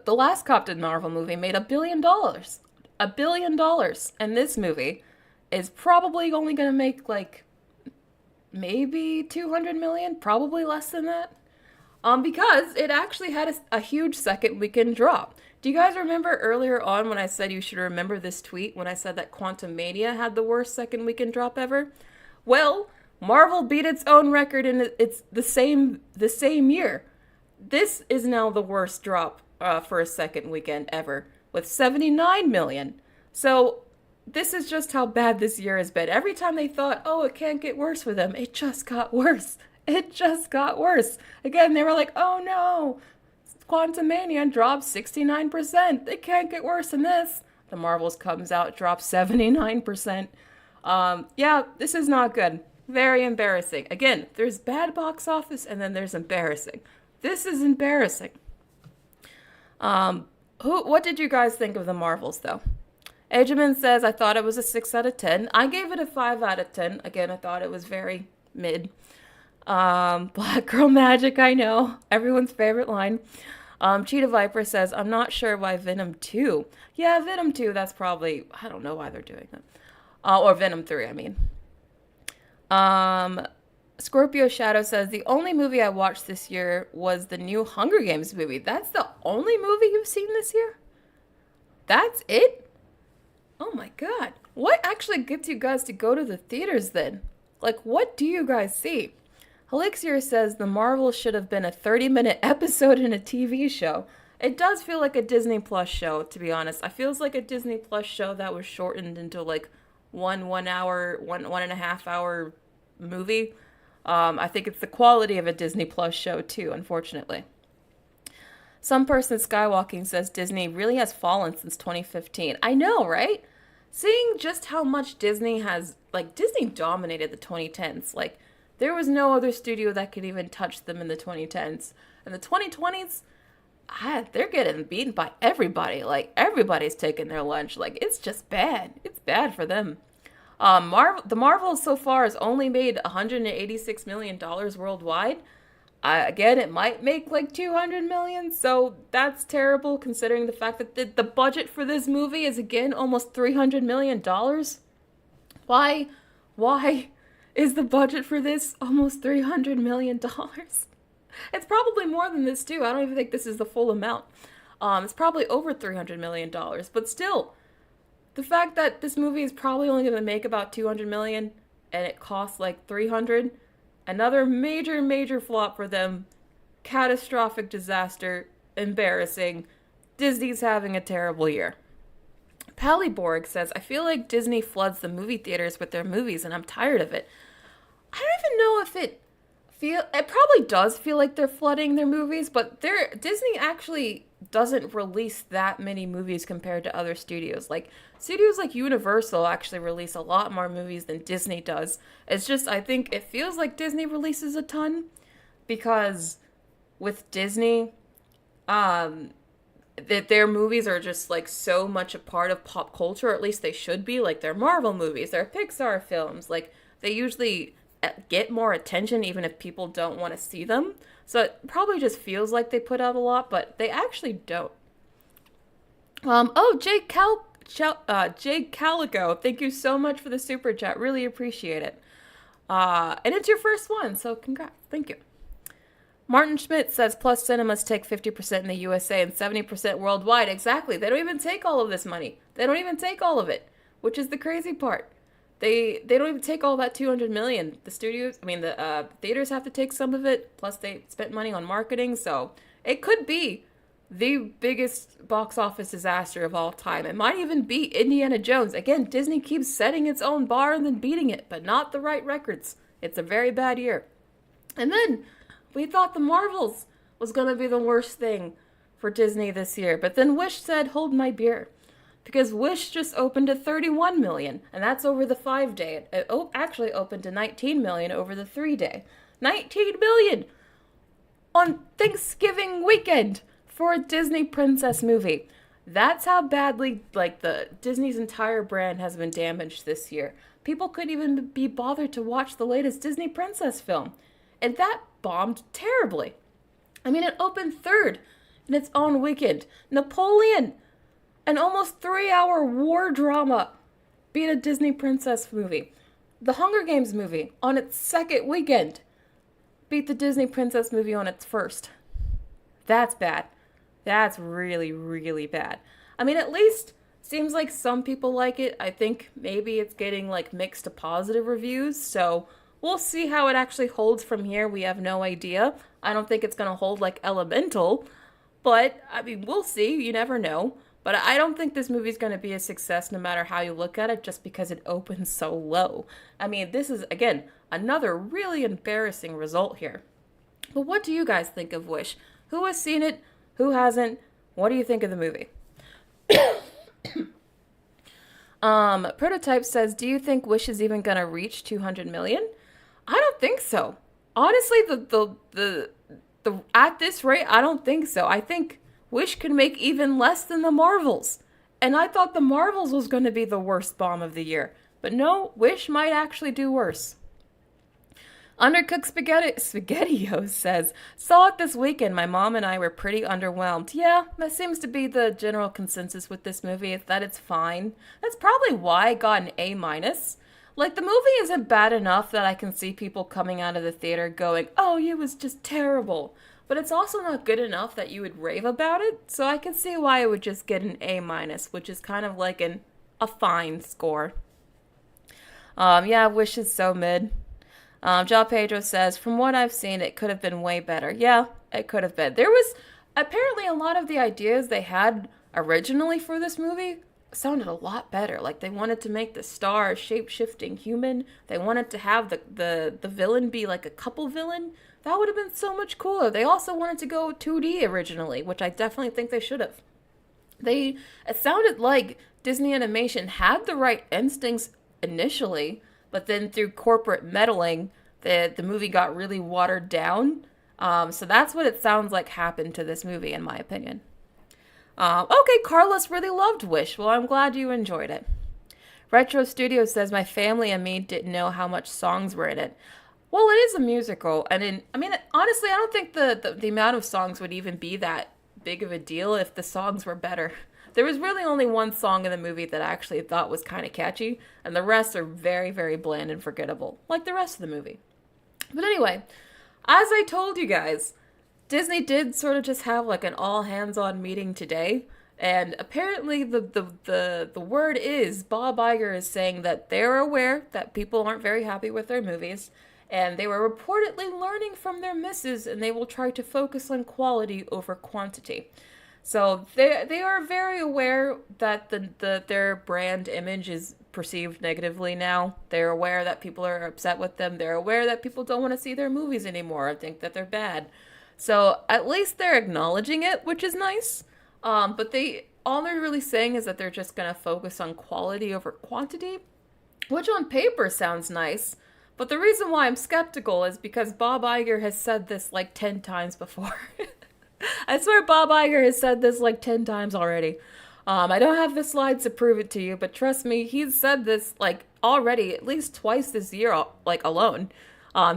last Captain Marvel movie made $1 billion. $1 billion. And this movie is probably only going to make like maybe 200 million, probably less than that. Because it actually had a huge second weekend drop. Do you guys remember earlier on when I said you should remember this tweet when I said that Quantumania had the worst second weekend drop ever? Well, Marvel beat its own record in it's the same year. This is now the worst drop for a second weekend ever with 79 million. So this is just how bad this year has been. Every time they thought, oh, it can't get worse for them, it just got worse. It just got worse. Again, they were like, oh no, Quantumania dropped 69%. They can't get worse than this. The Marvels comes out, drops 79%. Yeah, this is not good. Very embarrassing. Again, there's bad box office and then there's embarrassing. This is embarrassing. What did you guys think of the Marvels, though? Edgeman says, I thought it was a 6 out of 10. I gave it a 5 out of 10. Again, I thought it was very mid. Black Girl Magic, I know. Everyone's favorite line. Cheetah Viper says, I'm not sure why Venom 2. Yeah, Venom 2, that's probably, I don't know why they're doing that. Or Venom 3, I mean. Scorpio Shadow says, the only movie I watched this year was the new Hunger Games movie. That's the only movie you've seen this year? That's it? Oh my god. What actually gets you guys to go to the theaters then? Like, what do you guys see? Elixir says the Marvel should have been a 30-minute episode in a TV show. It does feel like a Disney Plus show, to be honest. It feels like a Disney Plus show that was shortened into like one and a half hour movie. I think it's the quality of a Disney Plus show too, unfortunately. Some person Skywalking says Disney really has fallen since 2015. I know, right? Seeing just how much Disney has, like, Disney dominated the 2010s. Like, there was no other studio that could even touch them in the 2010s. In the 2020s, they're getting beaten by everybody. Like, everybody's taking their lunch. Like, it's just bad. It's bad for them. The Marvel so far has only made $186 million worldwide. Again, it might make like 200 million, so that's terrible considering the fact that the budget for this movie is again almost $300 million. Why is the budget for this almost $300 million? It's probably more than this too. I don't even think this is the full amount. It's probably over $300 million, but still, the fact that this movie is probably only going to make about 200 million and it costs like 300, another major flop for them. Catastrophic disaster. Embarrassing. Disney's having a terrible year. Pallyborg says, I feel like Disney floods the movie theaters with their movies and I'm tired of it. I don't even know if it probably does feel like they're flooding their movies, but Disney actually doesn't release that many movies compared to other studios. Like, studios like Universal actually release a lot more movies than Disney does. It's just, I think it feels like Disney releases a ton because with Disney, their movies are just like so much a part of pop culture, or at least they should be. Like, their Marvel movies, their Pixar films, like, they usually get more attention even if people don't want to see them. So it probably just feels like they put out a lot, but they actually don't. Jake Calico, thank you so much for the super chat. Really appreciate it. And it's your first one, so congrats. Thank you. Martin Schmidt says Plus Cinemas take 50% in the USA and 70% worldwide. Exactly. They don't even take all of this money. They don't even take all of it, which is the crazy part. They don't even take all that 200 million. The studios, the theaters have to take some of it. Plus they spent money on marketing, so it could be the biggest box office disaster of all time. It might even beat Indiana Jones. Again, Disney keeps setting its own bar and then beating it, but not the right records. It's a very bad year. And then we thought the Marvels was going to be the worst thing for Disney this year, but then Wish said, hold my beer. Because Wish just opened at 31 million, and that's over the 5-day. It actually opened to 19 million over the 3-day. 19 million on Thanksgiving weekend for a Disney princess movie. That's how badly, the Disney's entire brand has been damaged this year. People couldn't even be bothered to watch the latest Disney princess film. And that bombed terribly. It opened third in its own weekend. Napoleon, an almost 3-hour war drama, beat a Disney princess movie. The Hunger Games movie, on its second weekend, beat the Disney princess movie on its first. That's bad. That's really, really bad. At least seems like some people like it. I think maybe it's getting mixed to positive reviews, so we'll see how it actually holds from here. We have no idea. I don't think it's going to hold like Elemental, but we'll see. You never know. But I don't think this movie's going to be a success no matter how you look at it, just because it opens so low. This is, again, another really embarrassing result here. But what do you guys think of Wish? Who has seen it? Who hasn't? What do you think of the movie? Prototype says, do you think Wish is even going to reach 200 million? I don't think so. Honestly, the at this rate, I don't think so. I think Wish could make even less than the Marvels. And I thought the Marvels was going to be the worst bomb of the year. But no, Wish might actually do worse. Undercooked SpaghettiOs says, saw it this weekend. My mom and I were pretty underwhelmed. Yeah, that seems to be the general consensus with this movie, is that it's fine. That's probably why I got an A-. The movie isn't bad enough that I can see people coming out of the theater going, oh, it was just terrible. But it's also not good enough that you would rave about it, so I can see why it would just get an A-, which is kind of like a fine score. Wish is so mid. Ja Pedro says, from what I've seen, it could have been way better. Yeah, it could have been. There was apparently a lot of the ideas they had originally for this movie sounded a lot better. They wanted to make the star a shape-shifting human. They wanted to have the villain be like a couple villain. That would have been so much cooler. They also wanted to go 2D originally, which I definitely think they should have. It sounded like Disney Animation had the right instincts initially, but then through corporate meddling, the movie got really watered down. So that's what it sounds like happened to this movie, in my opinion. Okay, Carlos really loved Wish. Well, I'm glad you enjoyed it. Retro Studio says, my family and me didn't know how much songs were in it. Well, it is a musical, and honestly, I don't think the amount of songs would even be that big of a deal if the songs were better. There was really only one song in the movie that I actually thought was kind of catchy, and the rest are very, very bland and forgettable, like the rest of the movie. But anyway, as I told you guys, Disney did sort of just have an all-hands-on meeting today, and apparently the word is, Bob Iger is saying that they're aware that people aren't very happy with their movies, and they were reportedly learning from their misses, and they will try to focus on quality over quantity. So they are very aware that their brand image is perceived negatively now. They're aware that people are upset with them. They're aware that people don't want to see their movies anymore or think that they're bad. So at least they're acknowledging it, which is nice. But all they're really saying is that they're just going to focus on quality over quantity, which on paper sounds nice. But the reason why I'm skeptical is because Bob Iger has said this 10 times before. I swear Bob Iger has said this 10 times already. I don't have the slides to prove it to you, but trust me, he's said this already at least twice this year, alone.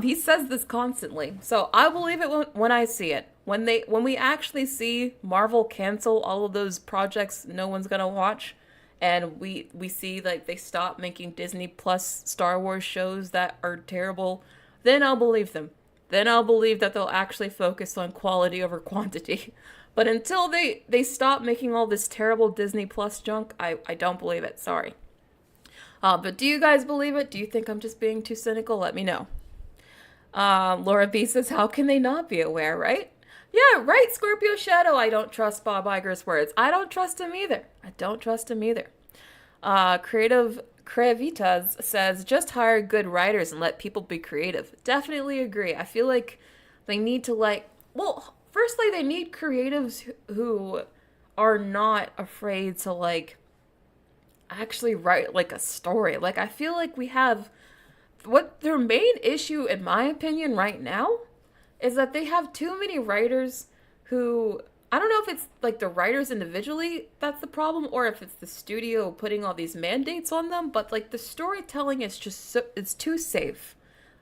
He says this constantly. So I believe it when I see it. When we actually see Marvel cancel all of those projects no one's gonna watch, and we see they stop making Disney Plus Star Wars shows that are terrible, then I'll believe them. then I'll believe that they'll actually focus on quality over quantity. But until they stop making all this terrible Disney Plus junk, I don't believe it. Sorry. But do you guys believe it? Do you think I'm just being too cynical? Let me know. Laura B says, how can they not be aware, right? Yeah, right, Scorpio Shadow. I don't trust Bob Iger's words. I don't trust him either. Creative Crevitas says, just hire good writers and let people be creative. Definitely agree. I feel like they need to well, firstly, they need creatives who are not afraid to actually write a story. I feel like we have what their main issue, in my opinion, right now is that they have too many writers who, I don't know if it's the writers individually that's the problem, or if it's the studio putting all these mandates on them, but the storytelling is just it's too safe.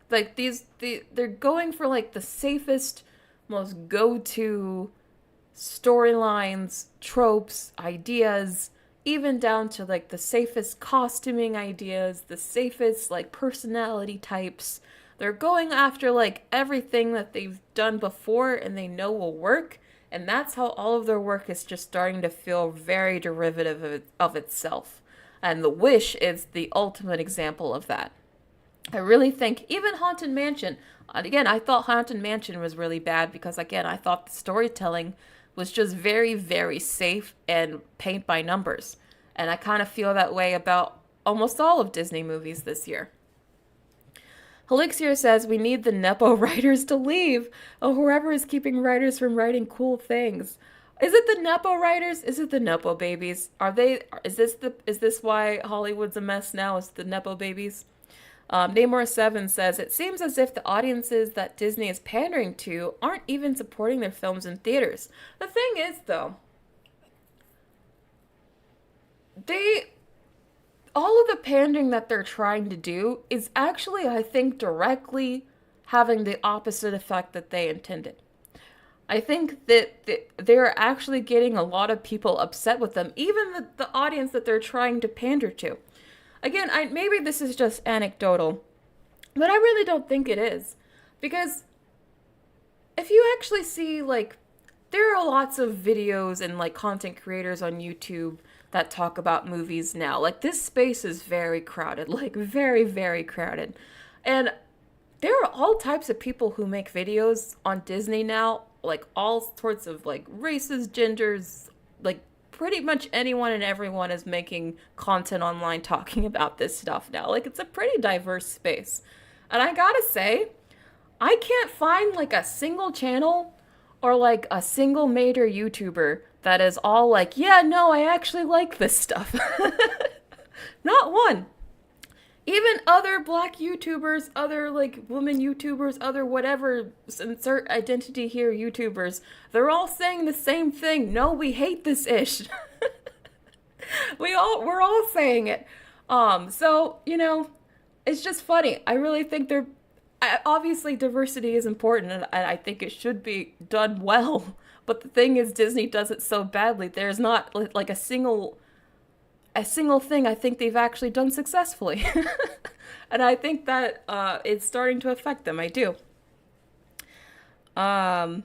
They're going for the safest, most go-to storylines, tropes, ideas, even down to the safest costuming ideas, the safest personality types. They're going after everything that they've done before and they know will work, and that's how all of their work is just starting to feel very derivative of itself. And The Wish is the ultimate example of that. I really think even Haunted Mansion, again, I thought Haunted Mansion was really bad because, again, I thought the storytelling was just very, very safe and paint by numbers. And I kind of feel that way about almost all of Disney movies this year. Helixir says, we need the Nepo writers to leave. Oh, whoever is keeping writers from writing cool things. Is it the Nepo writers? Is it the Nepo babies? Is this why Hollywood's a mess now? Is the Nepo babies? Namor7 says, it seems as if the audiences that Disney is pandering to aren't even supporting their films in theaters. The thing is, though, all of the pandering that they're trying to do is actually, I think, directly having the opposite effect that they intended. I think that they're actually getting a lot of people upset with them, even the audience that they're trying to pander to. Again, maybe this is just anecdotal, but I really don't think it is. Because if you actually see, there are lots of videos and, content creators on YouTube that talk about movies now. This space is very crowded, very, very crowded. And there are all types of people who make videos on Disney now, all sorts of, races, genders, pretty much anyone and everyone is making content online talking about this stuff now. It's a pretty diverse space. And I gotta say, I can't find a single channel or a single major YouTuber that is all yeah, no, I actually like this stuff. Not one. Even other black YouTubers, other women YouTubers, other whatever, insert identity here YouTubers, they're all saying the same thing. No, we hate this ish. We're all saying it. So, it's just funny. I really think obviously diversity is important and I think it should be done well. But the thing is, Disney does it so badly. There's not a single thing I think they've actually done successfully. And I think that it's starting to affect them. I do. Yeah,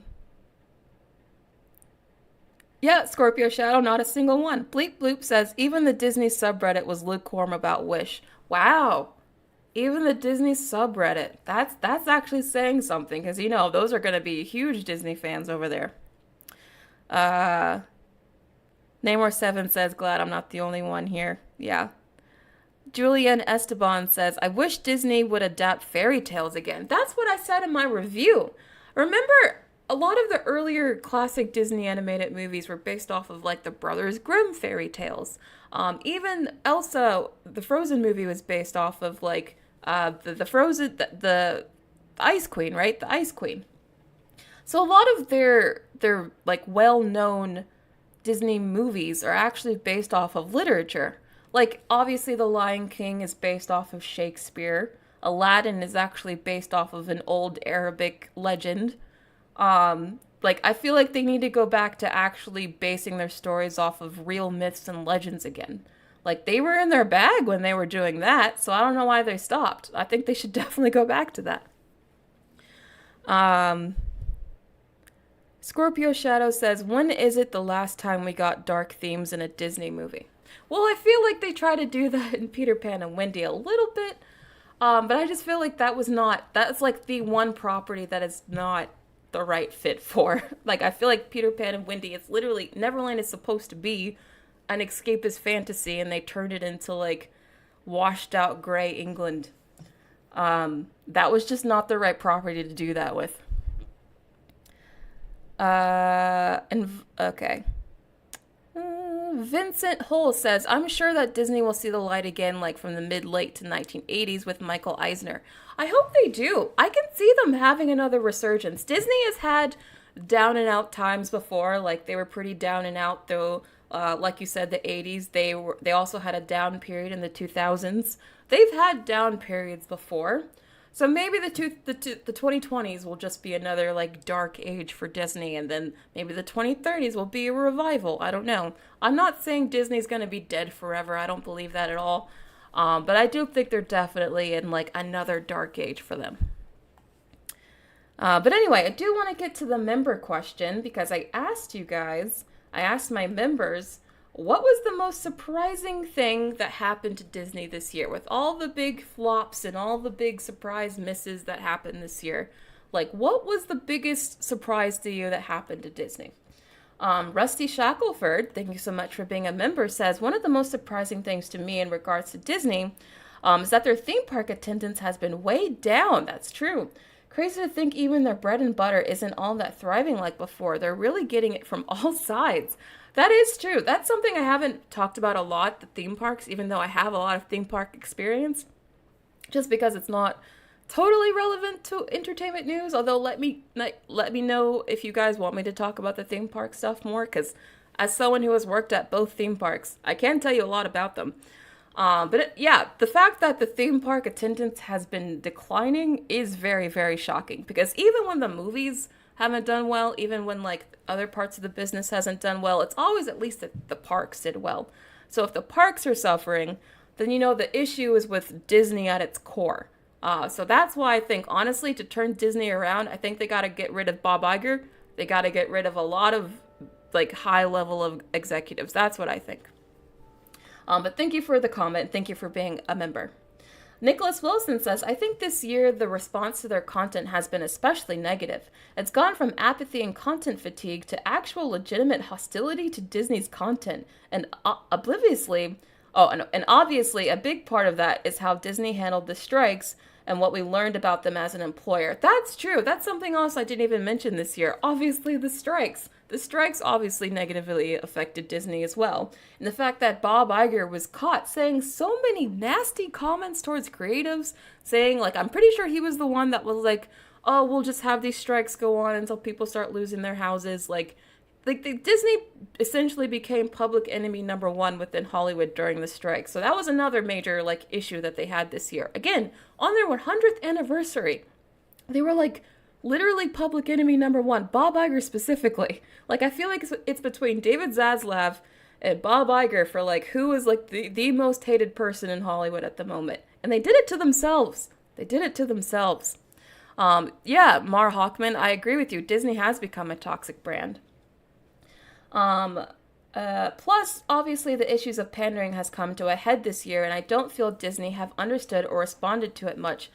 Scorpio Shadow, not a single one. Bleep Bloop says, even the Disney subreddit was lukewarm about Wish. Wow. Even the Disney subreddit. That's actually saying something, because, those are going to be huge Disney fans over there. Namor7 says, glad I'm not the only one here. Yeah. Julian Esteban says, I wish Disney would adapt fairy tales again. That's what I said in my review. Remember, a lot of the earlier classic Disney animated movies were based off of the Brothers Grimm fairy tales. Even Elsa, the Frozen movie, was based off of the Frozen, the Ice Queen, right? The Ice Queen. So a lot of their well-known Disney movies are actually based off of literature. Obviously The Lion King is based off of Shakespeare. Aladdin is actually based off of an old Arabic legend. I feel like they need to go back to actually basing their stories off of real myths and legends again. They were in their bag when they were doing that, so I don't know why they stopped. I think they should definitely go back to that. Um, Scorpio Shadow says, when is it the last time we got dark themes in a Disney movie? Well, I feel like they try to do that in Peter Pan and Wendy a little bit. But I just feel like that's like the one property that is not the right fit for. Like, I feel like Peter Pan and Wendy, it's literally, Neverland is supposed to be an escapist fantasy, and they turned it into like washed out gray England. That was just not the right property to do that with. Okay. Vincent Hull says, I'm sure that Disney will see the light again, like from the mid-late to 1980s with Michael Eisner. I hope they do. I can see them having another resurgence. Disney has had down and out times before, like they were pretty down and out though. Like you said, the 80s, they also had a down period in the 2000s. They've had down periods before. So maybe the 2020s will just be another like dark age for Disney, and then maybe the 2030s will be a revival. I don't know. I'm not saying Disney's going to be dead forever. I don't believe that at all. But I do think they're definitely in like another dark age for them. But anyway, I do want to get to the member question because I asked my members, what was the most surprising thing that happened to Disney this year? With all the big flops and all the big surprise misses that happened this year, like what was the biggest surprise to you that happened to Disney? Rusty Shackelford, thank you so much for being a member, says, one of the most surprising things to me in regards to Disney is that their theme park attendance has been way down. That's true. Crazy to think even their bread and butter isn't all that thriving like before. They're really getting it from all sides. That is true. That's something I haven't talked about a lot, the theme parks, even though I have a lot of theme park experience, just because it's not totally relevant to entertainment news. Although let me know if you guys want me to talk about the theme park stuff more, because as someone who has worked at both theme parks, I can tell you a lot about them. The fact that the theme park attendance has been declining is very, very shocking, because even when the movies haven't done well, even when like other parts of the business hasn't done well, it's always at least that the parks did well. So if the parks are suffering, then you know the issue is with Disney at its core. So that's why I think, honestly, to turn Disney around, I think they got to get rid of Bob Iger. They got to get rid of a lot of like high level of executives. That's what I think. But thank you for the comment. Thank you for being a member. Nicholas Wilson says, I think this year the response to their content has been especially negative. It's gone from apathy and content fatigue to actual legitimate hostility to Disney's content. And obviously a big part of that is how Disney handled the strikes and what we learned about them as an employer. That's true. That's something else I didn't even mention this year. Obviously, the strikes. The strikes obviously negatively affected Disney as well. And the fact that Bob Iger was caught saying so many nasty comments towards creatives, saying, like, I'm pretty sure he was the one that was like, oh, we'll just have these strikes go on until people start losing their houses. Like Disney essentially became public enemy number one within Hollywood during the strike. So that was another major, like, issue that they had this year. Again, on their 100th anniversary, they were like, literally public enemy number one, Bob Iger specifically. Like, I feel like it's between David Zaslav and Bob Iger for, like, who is, like, the most hated person in Hollywood at the moment. And they did it to themselves. Mar Hockman, I agree with you. Disney has become a toxic brand. Plus, obviously, the issues of pandering has come to a head this year, and I don't feel Disney have understood or responded to it much,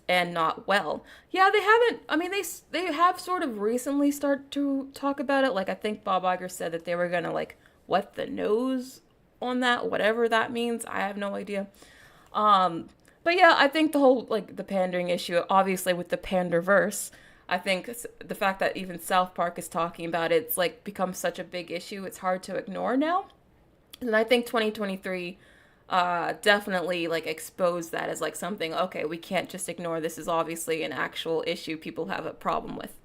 and not well. Yeah, they haven't. I mean, they have sort of recently started to talk about it. Like, I think Bob Iger said that they were gonna, like, wet the nose on that, whatever that means. I have no idea. But yeah, I think the whole, like, the pandering issue, obviously with the Panderverse, I think the fact that even South Park is talking about it, it's, like, become such a big issue, it's hard to ignore now. And I think 2023 definitely, like, exposed that as, like, something, okay, we can't just ignore. This is obviously an actual issue people have a problem with.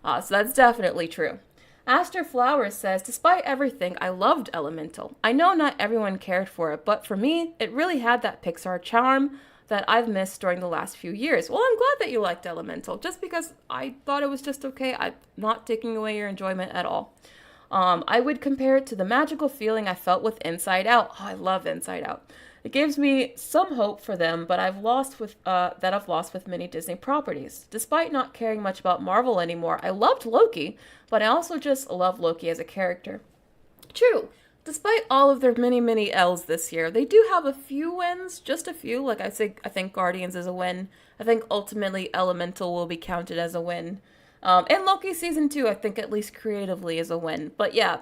So that's definitely true. Aster Flowers says, despite everything, I loved Elemental. I know not everyone cared for it, but for me, it really had that Pixar charm that I've missed during the last few years. Well, I'm glad that you liked Elemental, just because I thought it was just okay. I'm not taking away your enjoyment at all. I would compare it to the magical feeling I felt with Inside Out. Oh, I love Inside Out. It gives me some hope for them, but I've lost with many Disney properties. Despite not caring much about Marvel anymore, I loved Loki, but I also just love Loki as a character. True. Despite all of their many, many L's this year, they do have a few wins, just a few. Like I think Guardians is a win. I think ultimately Elemental will be counted as a win. And Loki season 2, I think at least creatively is a win. But yeah,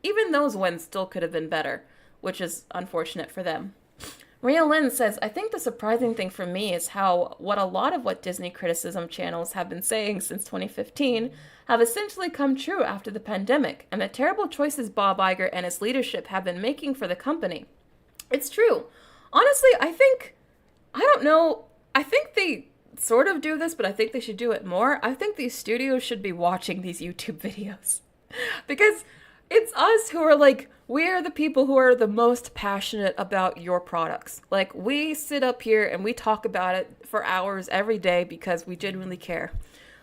even those wins still could have been better, which is unfortunate for them. Maria Lynn says, I think the surprising thing for me is how a lot of what Disney criticism channels have been saying since 2015 have essentially come true after the pandemic, and the terrible choices Bob Iger and his leadership have been making for the company. It's true. Honestly, I don't know, I think they sort of do this, but I think they should do it more. I think these studios should be watching these YouTube videos. Because it's us who are like, we are the people who are the most passionate about your products. Like, we sit up here and we talk about it for hours every day because we genuinely care.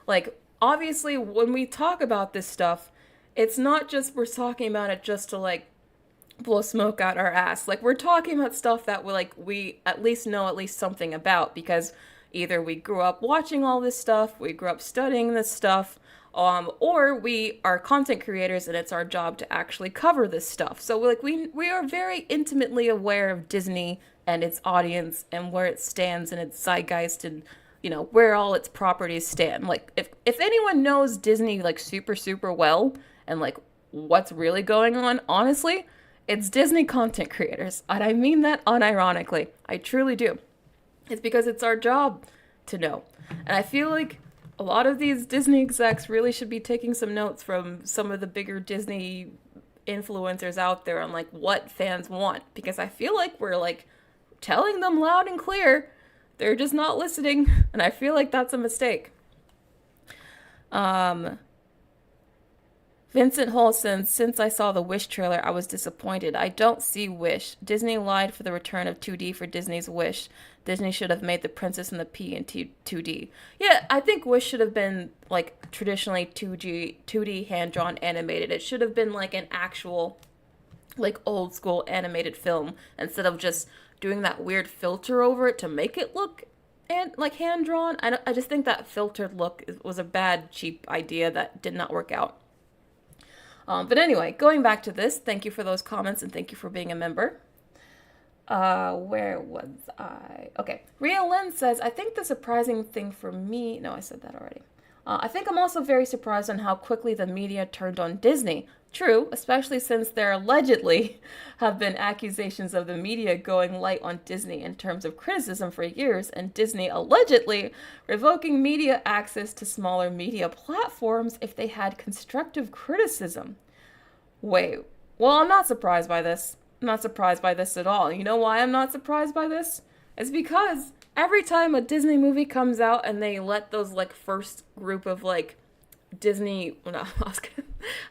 Like, obviously, when we talk about this stuff, it's not just we're talking about it just to, like, blow smoke out our ass. Like, we're talking about stuff that we at least know at least something about, because either we grew up watching all this stuff, we grew up studying this stuff, or we are content creators and it's our job to actually cover this stuff. So we are very intimately aware of Disney and its audience and where it stands and its zeitgeist and, you know, where all its properties stand. Like, if anyone knows Disney like super, super well and like what's really going on, honestly, it's Disney content creators. And I mean that unironically. I truly do. It's because it's our job to know. And I feel like a lot of these Disney execs really should be taking some notes from some of the bigger Disney influencers out there on like what fans want, because I feel like we're like telling them loud and clear. They're just not listening, and I feel like that's a mistake. Vincent Hall says, since I saw the Wish trailer, I was disappointed. I don't see Wish. Disney lied for the return of 2D for Disney's Wish. Disney should have made The Princess and the Pea in 2D. Yeah, I think Wish should have been, like, traditionally 2D hand-drawn animated. It should have been, like, an actual, like, old-school animated film, instead of just doing that weird filter over it to make it look like hand-drawn. I just think that filtered look was a bad, cheap idea that did not work out. But anyway, going back to this, thank you for those comments and thank you for being a member. Where was I? Okay. Rhea Lynn says, I think the surprising thing for me... No, I said that already. I think I'm also very surprised on how quickly the media turned on Disney. True, especially since there allegedly have been accusations of the media going light on Disney in terms of criticism for years, and Disney allegedly revoking media access to smaller media platforms if they had constructive criticism. Wait, well, I'm not surprised by this. I'm not surprised by this at all. You know why I'm not surprised by this? It's because every time a Disney movie comes out and they let those, like, first group of, like, Disney... Well, no,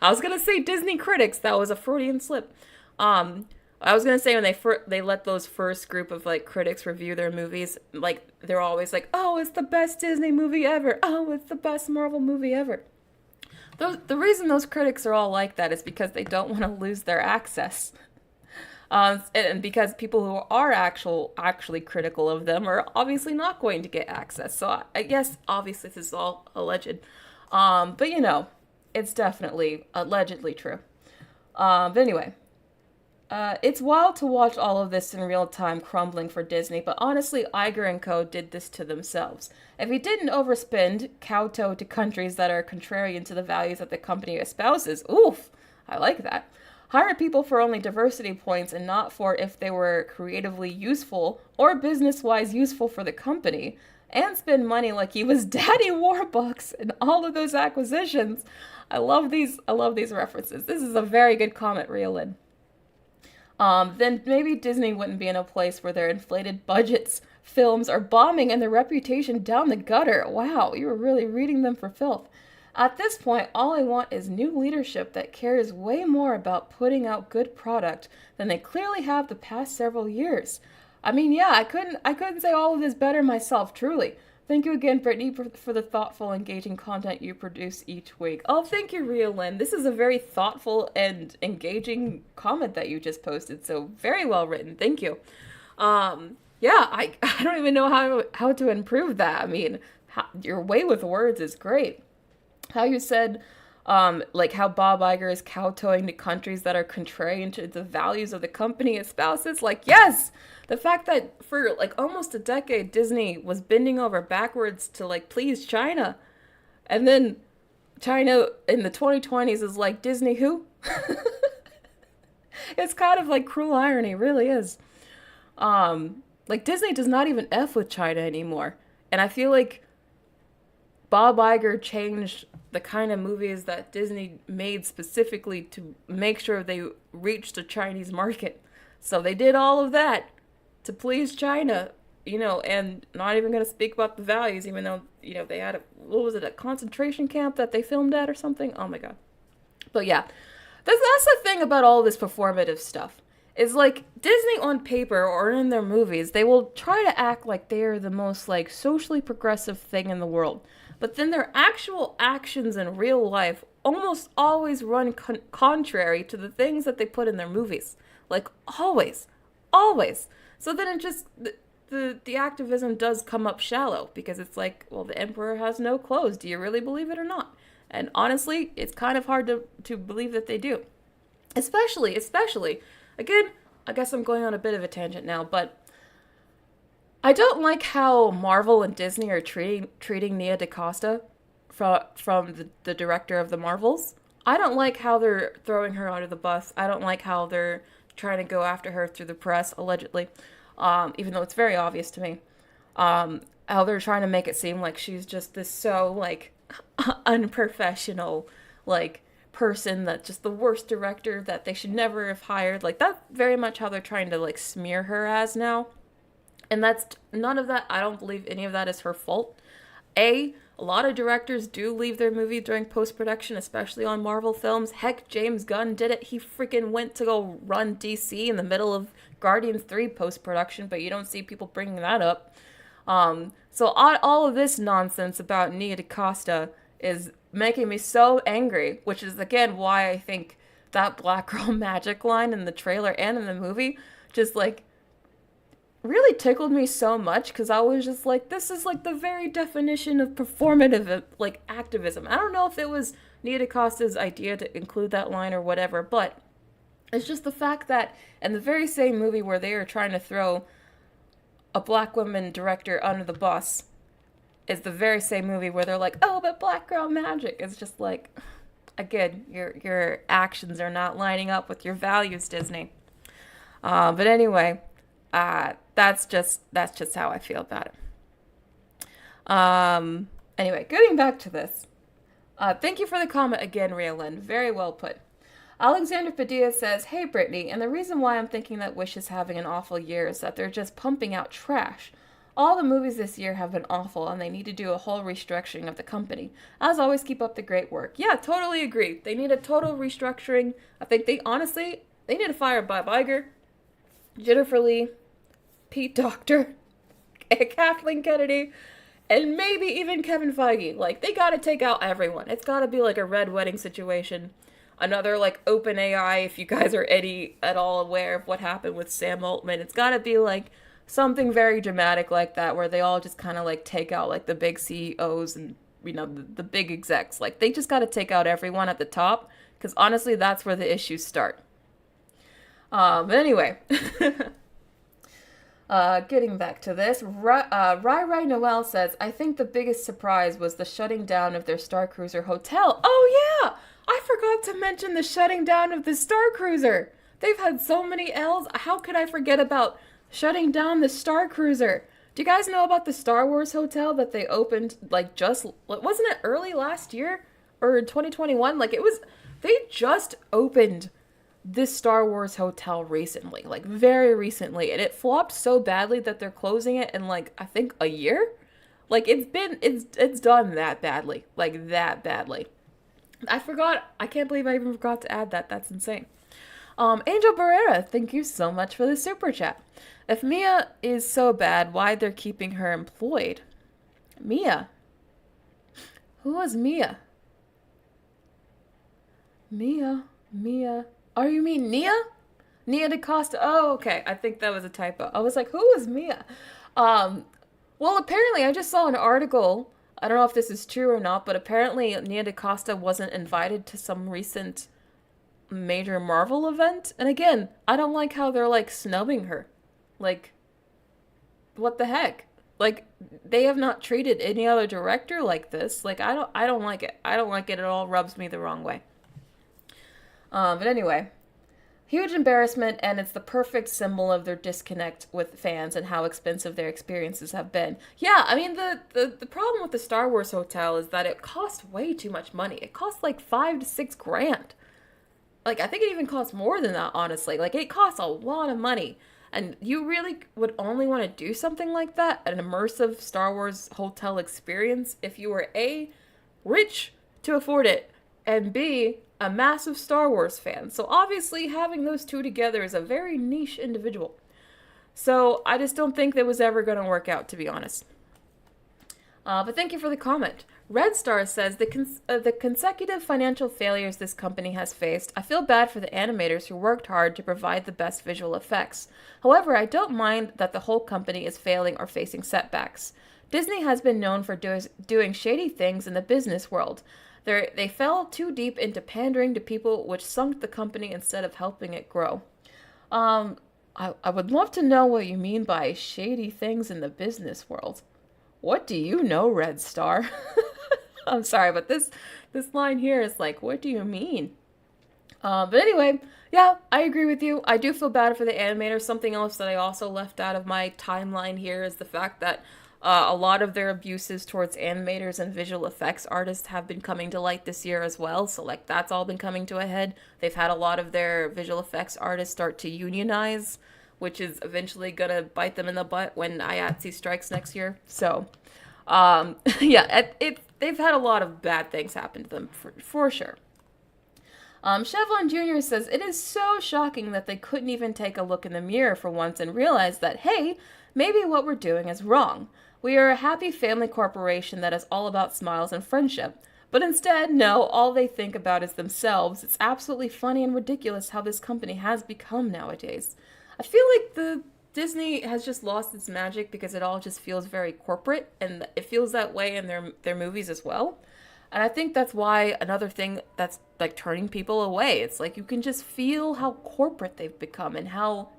I was gonna say Disney critics. That was a Freudian slip. I was gonna say when they let those first group of, like, critics review their movies, like, they're always like, oh, it's the best Disney movie ever. Oh, it's the best Marvel movie ever. The reason those critics are all like that is because they don't want to lose their access. And because people who are actually critical of them are obviously not going to get access. So I guess, obviously, this is all alleged. But, you know, it's definitely allegedly true. But anyway, it's wild to watch all of this in real time crumbling for Disney, but honestly, Iger and co. did this to themselves. If he didn't overspend, kowtow to countries that are contrarian to the values that the company espouses, oof, I like that. Hire people for only diversity points and not for if they were creatively useful or business-wise useful for the company, and spend money like he was Daddy Warbucks in all of those acquisitions. I love these references. This is a very good comment, Raylan. Then maybe Disney wouldn't be in a place where their inflated budgets, films are bombing and their reputation down the gutter. Wow, you were really reading them for filth. At this point, all I want is new leadership that cares way more about putting out good product than they clearly have the past several years. I mean, yeah, I couldn't say all of this better myself, truly. Thank you again, Brittney, for the thoughtful, engaging content you produce each week. Oh, thank you, Rhea Lynn. This is a very thoughtful and engaging comment that you just posted, so very well written. Thank you. Yeah, I don't even know how to improve that. I mean, your way with words is great. How you said, like how Bob Iger is kowtowing to countries that are contrary to the values of the company it espouses. Like, yes, the fact that for like almost a decade Disney was bending over backwards to like please China, and then China in the 2020s is like Disney who? It's kind of like cruel irony, really is. Like Disney does not even F with China anymore. And I feel like Bob Iger changed the kind of movies that Disney made specifically to make sure they reached the Chinese market. So they did all of that to please China, and not even going to speak about the values, even though, they had what was it, a concentration camp that they filmed at or something? Oh my God. But yeah, that's the thing about all this performative stuff. Is like Disney on paper or in their movies, they will try to act like they are the most like socially progressive thing in the world. But then their actual actions in real life almost always run contrary to the things that they put in their movies. Like always. Always. So then it just the activism does come up shallow because it's like, well, the emperor has no clothes. Do you really believe it or not? And honestly, it's kind of hard to believe that they do. Especially, again, I guess I'm going on a bit of a tangent now, but I don't like how Marvel and Disney are treating Nia DaCosta from the director of the Marvels. I don't like how they're throwing her under the bus. I don't like how they're trying to go after her through the press, allegedly, even though it's very obvious to me. How they're trying to make it seem like she's just this so, like, unprofessional, like, person that's just the worst director that they should never have hired. Like, that's very much how they're trying to, like, smear her as now. And that's none of that. I don't believe any of that is her fault. A lot of directors do leave their movie during post-production, especially on Marvel films. Heck, James Gunn did it. He freaking went to go run DC in the middle of Guardians 3 post-production, but you don't see people bringing that up. So all of this nonsense about Nia DaCosta is making me so angry, which is, again, why I think that Black Girl Magic line in the trailer and in the movie just, like, really tickled me so much, because I was just like, this is, like, the very definition of performative, like, activism. I don't know if it was Nia DaCosta's idea to include that line or whatever, but it's just the fact that in the very same movie where they are trying to throw a black woman director under the bus is the very same movie where they're like, oh, but Black Girl Magic. It's just like, again, your actions are not lining up with your values, Disney. But anyway, that's just how I feel about it. Anyway, getting back to this. Thank you for the comment again, Raylan. Very well put. Alexander Padilla says, hey, Brittney, and the reason why I'm thinking that Wish is having an awful year is that they're just pumping out trash. All the movies this year have been awful, and they need to do a whole restructuring of the company. As always, keep up the great work. Yeah, totally agree. They need a total restructuring. I think they need to fire Bob Iger, Jennifer Lee, Pete Docter, Kathleen Kennedy, and maybe even Kevin Feige. Like, they gotta take out everyone. It's gotta be like a Red Wedding situation. Another, like, open AI, if you guys are at all aware of what happened with Sam Altman. It's gotta be, like, something very dramatic like that, where they all just kind of, like, take out, like, the big CEOs and, the big execs. Like, they just gotta take out everyone at the top, because honestly, that's where the issues start. But anyway, getting back to this, Rai Noel says, I think the biggest surprise was the shutting down of their Star Cruiser hotel. Oh yeah! I forgot to mention the shutting down of the Star Cruiser. They've had so many L's. How could I forget about shutting down the Star Cruiser? Do you guys know about the Star Wars hotel that they opened, like, wasn't it early last year? Or 2021? Like, they just opened this Star Wars hotel recently, like, very recently. And it flopped so badly that they're closing it in, like, I think a year? Like, it's done that badly. Like, that badly. I can't believe I even forgot to add that. That's insane. Angel Barrera, thank you so much for the super chat. If Mia is so bad, why they're keeping her employed? Mia? Who was Mia? Mia? Oh, you mean Nia? Nia DaCosta. Oh, okay. I think that was a typo. I was like, who was Mia? Um, well, apparently, I just saw an article. I don't know if this is true or not, but apparently Nia DaCosta wasn't invited to some recent major Marvel event. And again, I don't like how they're like snubbing her. Like, what the heck? Like, they have not treated any other director like this. Like, I don't like it. I don't like it. It all rubs me the wrong way. But anyway, huge embarrassment, and it's the perfect symbol of their disconnect with fans and how expensive their experiences have been. Yeah, I mean, the problem with the Star Wars hotel is that it costs way too much money. It costs like 5 to 6 grand. Like, I think it even costs more than that, honestly. Like, it costs a lot of money. And you really would only want to do something like that, an immersive Star Wars hotel experience, if you were A, rich to afford it, and B, a massive Star Wars fan. So obviously having those two together is a very niche individual. So I just don't think that was ever going to work out, to be honest. But thank you for the comment. Red Star says the consecutive financial failures this company has faced, I feel bad for the animators who worked hard to provide the best visual effects. However, I don't mind that the whole company is failing or facing setbacks. Disney has been known for doing shady things in the business world. They fell too deep into pandering to people, which sunk the company instead of helping it grow. I would love to know what you mean by shady things in the business world. What do you know, Red Star? I'm sorry, but this line here is like, what do you mean? But anyway, yeah, I agree with you. I do feel bad for the animators. Something else that I also left out of my timeline here is the fact that a lot of their abuses towards animators and visual effects artists have been coming to light this year as well. So, like, that's all been coming to a head. They've had a lot of their visual effects artists start to unionize, which is eventually going to bite them in the butt when IATSE strikes next year. So, yeah, they've had a lot of bad things happen to them, for sure. Chevlon Jr. says, it is so shocking that they couldn't even take a look in the mirror for once and realize that, hey, maybe what we're doing is wrong. We are a happy family corporation that is all about smiles and friendship. But instead, no, all they think about is themselves. It's absolutely funny and ridiculous how this company has become nowadays. I feel like the Disney has just lost its magic because it all just feels very corporate, and it feels that way in their movies as well. And I think that's why another thing that's like turning people away. It's like you can just feel how corporate they've become and how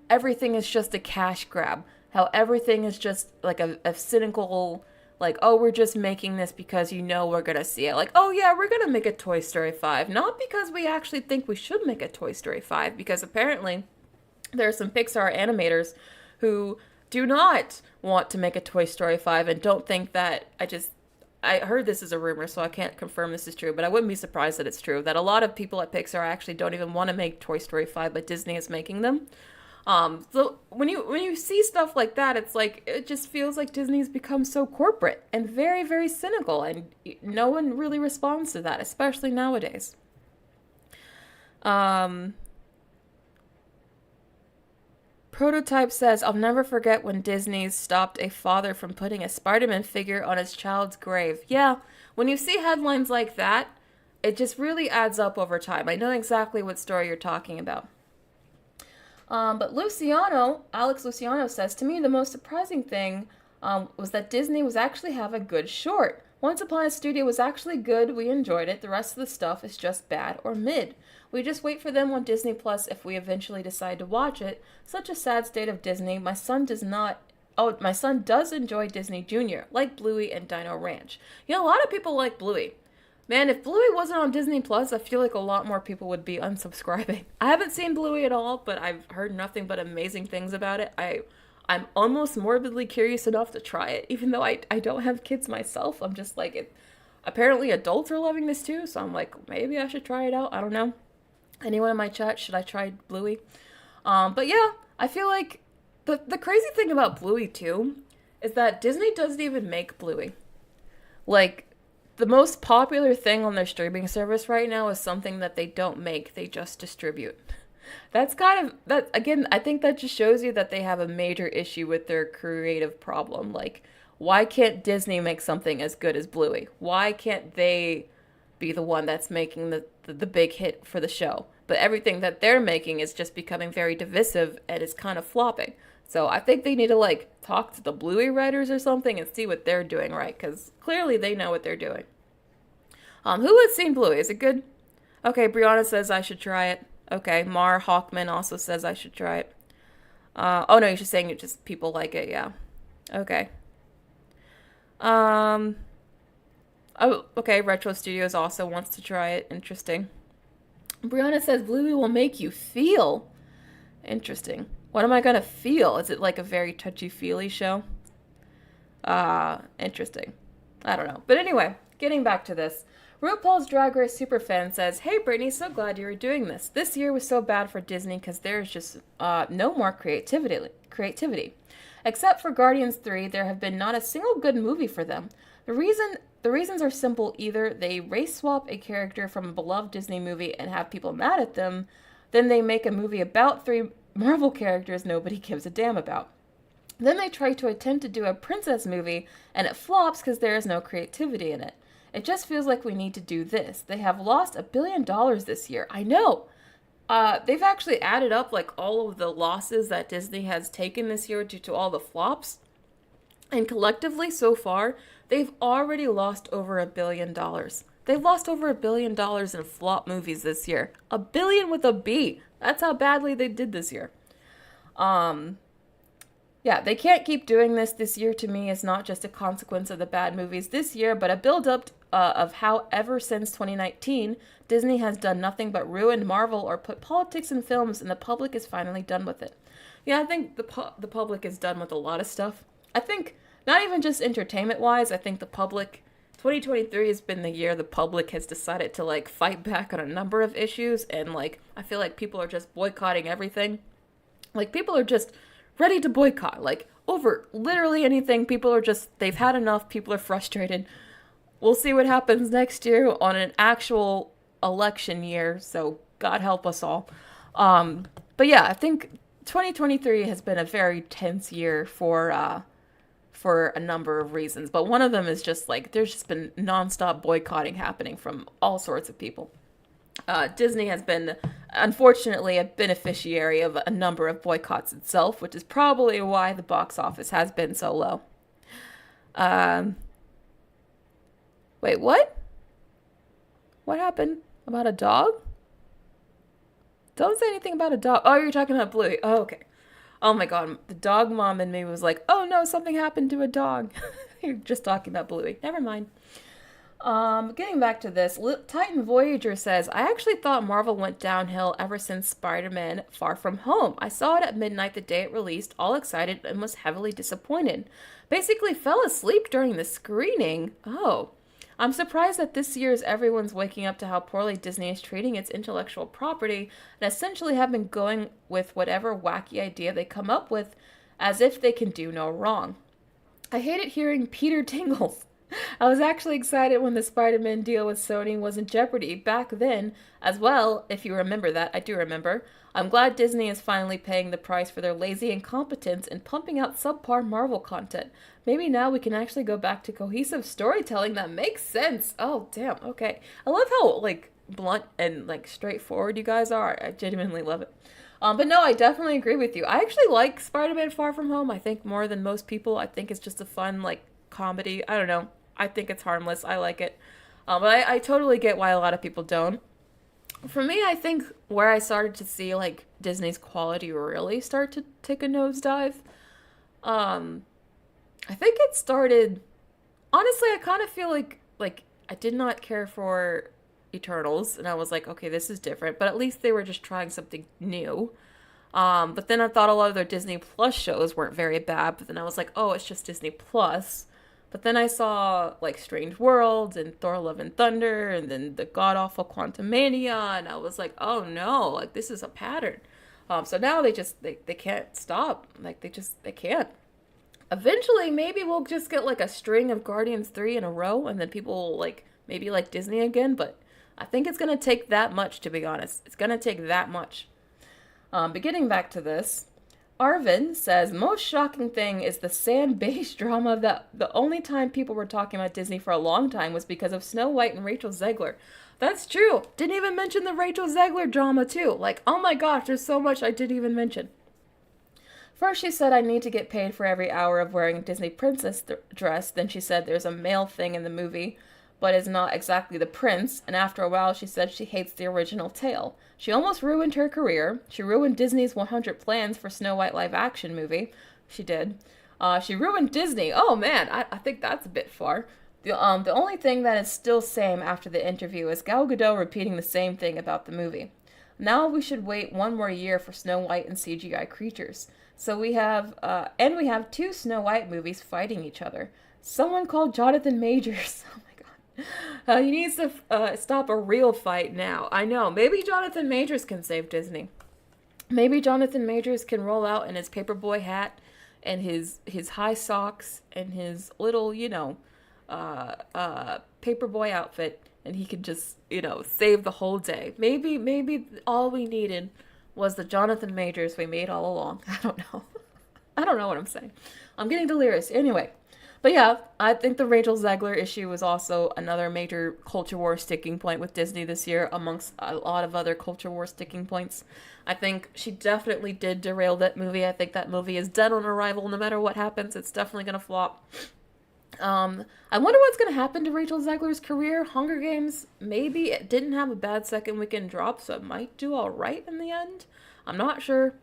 everything is just a cash grab. How everything is just like a cynical, like, oh, we're just making this because you know we're gonna see it. Like, oh yeah, we're gonna make a Toy Story 5. Not because we actually think we should make a Toy Story 5, because apparently there are some Pixar animators who do not want to make a Toy Story 5 and don't think that, I heard this is a rumor, so I can't confirm this is true, but I wouldn't be surprised that it's true, that a lot of people at Pixar actually don't even want to make Toy Story 5, but Disney is making them. So when you see stuff like that, it's like, it just feels like Disney's become so corporate and very, very cynical, and no one really responds to that, especially nowadays. Prototype says, I'll never forget when Disney stopped a father from putting a Spider-Man figure on his child's grave. Yeah, when you see headlines like that, it just really adds up over time. I know exactly what story you're talking about. But Alex Luciano says, to me, the most surprising thing was that Disney was actually have a good short. Once Upon a Studio was actually good. We enjoyed it. The rest of the stuff is just bad or mid. We just wait for them on Disney Plus if we eventually decide to watch it. Such a sad state of Disney. My son does not. Oh, my son does enjoy Disney Junior, like Bluey and Dino Ranch. You know, a lot of people like Bluey. Man, if Bluey wasn't on Disney Plus, I feel like a lot more people would be unsubscribing. I haven't seen Bluey at all, but I've heard nothing but amazing things about it. I'm almost morbidly curious enough to try it, even though I don't have kids myself. I'm just like, apparently adults are loving this too, so I'm like, maybe I should try it out. I don't know. Anyone in my chat, should I try Bluey? But yeah, I feel like the crazy thing about Bluey too is that Disney doesn't even make Bluey. Like, the most popular thing on their streaming service right now is something that they don't make, they just distribute. That's again, I think that just shows you that they have a major issue with their creative problem. Like, why can't Disney make something as good as Bluey? Why can't they be the one that's making the big hit for the show? but everything that they're making is just becoming very divisive and is kind of flopping. So I think they need to like talk to the Bluey writers or something and see what they're doing right, because clearly they know what they're doing. Who has seen Bluey? Is it good? Okay, Brianna says I should try it. Okay, Mar Hawkman also says I should try it. Oh no, you're just saying it just people like it, yeah. Okay. Oh, okay, Retro Studios also wants to try it. Interesting. Brianna says Bluey will make you feel. Interesting. What am I gonna feel? Is it like a very touchy-feely show? Interesting. I don't know. But anyway, getting back to this. RuPaul's Drag Race superfan says, "Hey Brittney, so glad you were doing this. This year was so bad for Disney because there's just no more creativity. Except for Guardians 3, there have been not a single good movie for them. The reasons are simple. Either they race swap a character from a beloved Disney movie and have people mad at them, then they make a movie about 3 Marvel characters nobody gives a damn about. Then they try to attempt to do a princess movie and it flops because there is no creativity in it. It just feels like we need to do this. They have lost $1 billion this year. I know. They've actually added up like all of the losses that Disney has taken this year due to all the flops. And collectively, so far, they've already lost over $1 billion. They've lost over $1 billion in flop movies this year. $1 billion with a B. That's how badly they did this year. Yeah, they can't keep doing this. This year, to me, is not just a consequence of the bad movies this year, but a build-up of how ever since 2019, Disney has done nothing but ruin Marvel or put politics in films, and the public is finally done with it. Yeah, I think the public is done with a lot of stuff. I think, not even just entertainment-wise, I think the public, 2023 has been the year the public has decided to, like, fight back on a number of issues, and, like, I feel like people are just boycotting everything. Like, people are just ready to boycott, like, over literally anything. People are just, they've had enough, people are frustrated. We'll see what happens next year on an actual election year, so God help us all. But yeah, I think 2023 has been a very tense year for a number of reasons, but one of them is just like, there's just been nonstop boycotting happening from all sorts of people. Disney has been, unfortunately, a beneficiary of a number of boycotts itself, which is probably why the box office has been so low. Wait, what? What happened? About a dog? Don't say anything about a dog. Oh, you're talking about Bluey. Oh, okay. Oh my god, the dog mom in me was like, oh no, something happened to a dog. You're just talking about Bluey. Never mind. Getting back to this, Titan Voyager says, I actually thought Marvel went downhill ever since Spider-Man Far From Home. I saw it at midnight the day it released, all excited, and was heavily disappointed. Basically fell asleep during the screening. Oh. I'm surprised that this year's everyone's waking up to how poorly Disney is treating its intellectual property and essentially have been going with whatever wacky idea they come up with as if they can do no wrong. I hated hearing Peter Tingles. I was actually excited when the Spider-Man deal with Sony was in jeopardy back then as well, if you remember that. I do remember. I'm glad Disney is finally paying the price for their lazy incompetence and pumping out subpar Marvel content. Maybe now we can actually go back to cohesive storytelling that makes sense. Oh, damn. Okay. I love how, like, blunt and, like, straightforward you guys are. I genuinely love it. But no, I definitely agree with you. I actually like Spider-Man Far From Home, I think, more than most people. I think it's just a fun, like, comedy. I don't know. I think it's harmless. I like it. But I totally get why a lot of people don't. For me, I think where I started to see, like, Disney's quality really start to take a nosedive, I think it started, honestly, I kind of feel like I did not care for Eternals, and I was like, okay, this is different, but at least they were just trying something new. But then I thought a lot of their Disney Plus shows weren't very bad, but then I was like, oh, it's just Disney Plus. But then I saw, like, Strange Worlds and Thor Love and Thunder and then the god-awful Quantumania, and I was like, oh no, like, this is a pattern. So now they can't stop. Like, they can't. Eventually, maybe we'll just get, like, a string of Guardians 3 in a row, and then people will, like, maybe like Disney again, but I think it's going to take that much, to be honest. It's going to take that much. But getting back to this, Arvin says, most shocking thing is the sand-based drama that the only time people were talking about Disney for a long time was because of Snow White and Rachel Zegler. That's true. Didn't even mention the Rachel Zegler drama too. Like, oh my gosh, there's so much I didn't even mention. First she said I need to get paid for every hour of wearing a Disney princess dress. Then she said there's a male thing in the movie, but is not exactly the prince. And after a while she said she hates the original tale. She almost ruined her career. She ruined Disney's 100 plans for Snow White live action movie. She did. She ruined Disney. Oh man, I think that's a bit far. The only thing that is still same after the interview is Gal Gadot repeating the same thing about the movie. Now we should wait one more year for Snow White and CGI creatures. So we have 2 Snow White movies fighting each other. Someone called Jonathan Majors. Oh my god. He needs to stop a real fight now. I know. Maybe Jonathan Majors can save Disney. Maybe Jonathan Majors can roll out in his paperboy hat and his high socks and his little, paperboy outfit, and he could just, save the whole day. Maybe all we needed was the Jonathan Majors we made all along. I don't know. I don't know what I'm saying. I'm getting delirious. Anyway. But yeah, I think the Rachel Zegler issue was also another major culture war sticking point with Disney this year, amongst a lot of other culture war sticking points. I think she definitely did derail that movie. I think that movie is dead on arrival no matter what happens. It's definitely going to flop. I wonder what's going to happen to Rachel Zegler's career. Hunger Games, maybe it didn't have a bad second weekend drop, so it might do all right in the end. I'm not sure.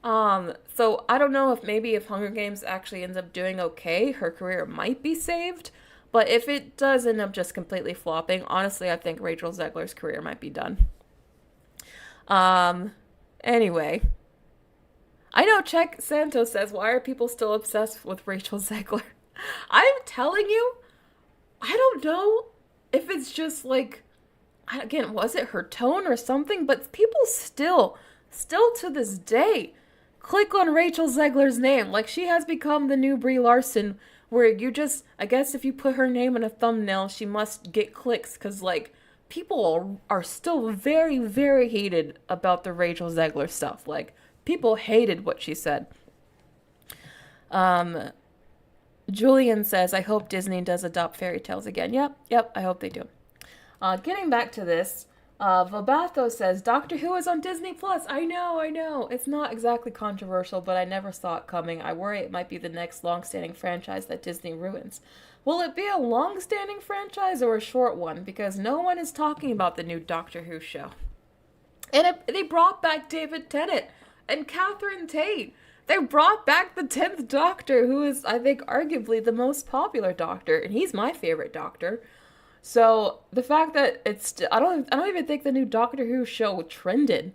So I don't know if Hunger Games actually ends up doing okay, her career might be saved. But if it does end up just completely flopping, honestly, I think Rachel Zegler's career might be done. Anyway. I know Czech Santos says, why are people still obsessed with Rachel Zegler? I'm telling you, I don't know if it's just like, again, was it her tone or something? But people still to this day, click on Rachel Zegler's name. Like, she has become the new Brie Larson, where you just, I guess if you put her name in a thumbnail, she must get clicks, because, like, people are still very, very heated about the Rachel Zegler stuff. Like, people hated what she said. Julian says, I hope Disney does adopt fairy tales again. Yep, I hope they do. Getting back to this, Vabatho says, Doctor Who is on Disney Plus. I know. It's not exactly controversial, but I never saw it coming. I worry it might be the next long-standing franchise that Disney ruins. Will it be a long-standing franchise or a short one? Because no one is talking about the new Doctor Who show. And they brought back David Tennant and Catherine Tate. They brought back the 10th Doctor, who is, I think, arguably the most popular Doctor, and he's my favorite Doctor. So the fact that I don't even think the new Doctor Who show trended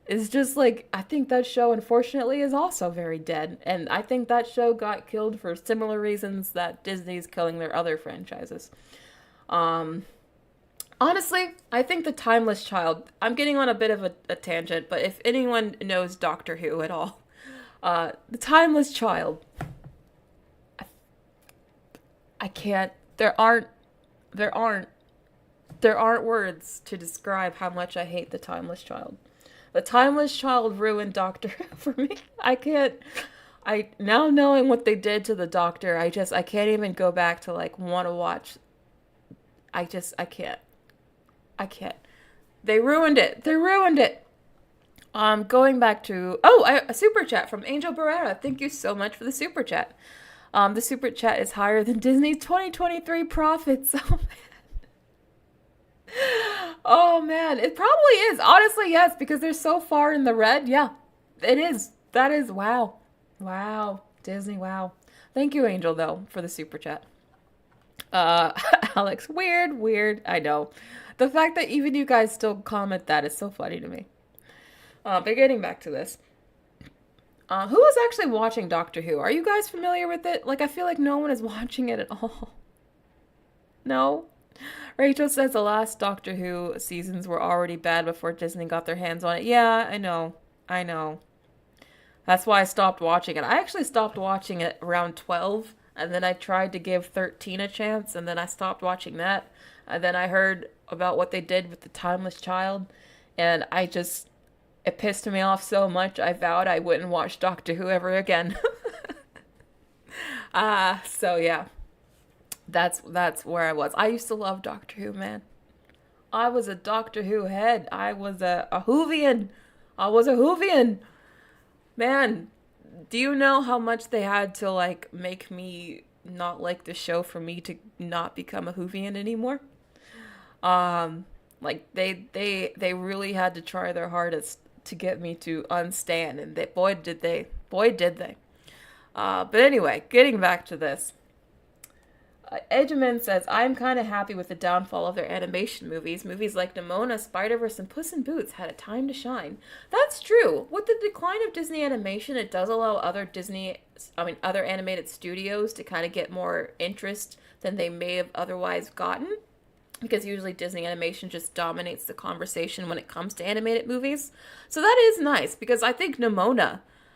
is just like, I think that show, unfortunately, is also very dead. And I think that show got killed for similar reasons that Disney's killing their other franchises. Honestly, I think the Timeless Child, I'm getting on a bit of a tangent, but if anyone knows Doctor Who at all, the Timeless Child, I can't, there aren't words to describe how much I hate the Timeless Child. The Timeless Child ruined Doctor Who for me. Now knowing what they did to the Doctor, I can't even go back to, like, want to watch. I can't. They ruined it. Going back to, a super chat from Angel Barrera. Thank you so much for the super chat. The super chat is higher than Disney's 2023 profits. Oh man, it probably is. Honestly, yes, because they're so far in the red. Yeah, it is. That is, wow. Disney, wow. Thank you, Angel, though, for the super chat. Alex, weird. I know. The fact that even you guys still comment that is so funny to me. But getting back to this. Who is actually watching Doctor Who? Are you guys familiar with it? Like, I feel like no one is watching it at all. No? Rachel says the last Doctor Who seasons were already bad before Disney got their hands on it. Yeah, I know. That's why I stopped watching it. I actually stopped watching it around 12, and then I tried to give 13 a chance, and then I stopped watching that. And then I heard about what they did with the Timeless Child, and I it pissed me off so much I vowed I wouldn't watch Doctor Who ever again. So yeah, that's where I was. I used to love Doctor Who, man. I was a Doctor Who head. I was a Whovian. I was a Whovian. Man, do you know how much they had to like make me not like the show for me to not become a Whovian anymore? Like they really had to try their hardest to get me to unstan, and they boy did they. But anyway, getting back to this. Edgeman says, I'm kind of happy with the downfall of their animation movies. Movies like Nimona, Spider-Verse, and Puss in Boots had a time to shine. That's true. With the decline of Disney animation, it does allow other animated studios to kind of get more interest than they may have otherwise gotten. Because usually Disney animation just dominates the conversation when it comes to animated movies. So that is nice, because I think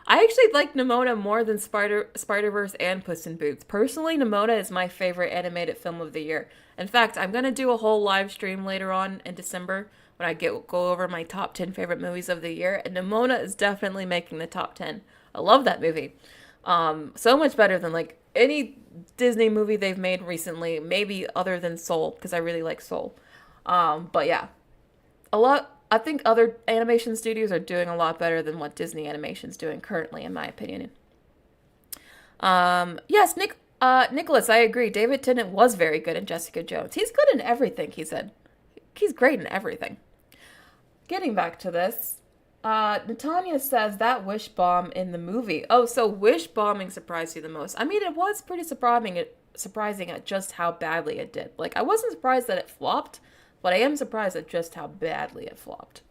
I actually like Nimona more than Spider-Verse and Puss in Boots. Personally, Nimona is my favorite animated film of the year. In fact, I'm going to do a whole live stream later on in December when I go over my top 10 favorite movies of the year, and Nimona is definitely making the top 10. I love that movie. So much better than like any Disney movie they've made recently, maybe other than Soul, because I really like Soul. But yeah, I think other animation studios are doing a lot better than what Disney Animation's doing currently, in my opinion. Yes, Nicholas, I agree. David Tennant was very good in Jessica Jones. He's good in everything, he said. He's great in everything. Getting back to this, Natanya says that wish bomb in the movie. Oh, so wish bombing surprised you the most. I mean, it was pretty surprising at just how badly it did. Like, I wasn't surprised that it flopped, but I am surprised at just how badly it flopped.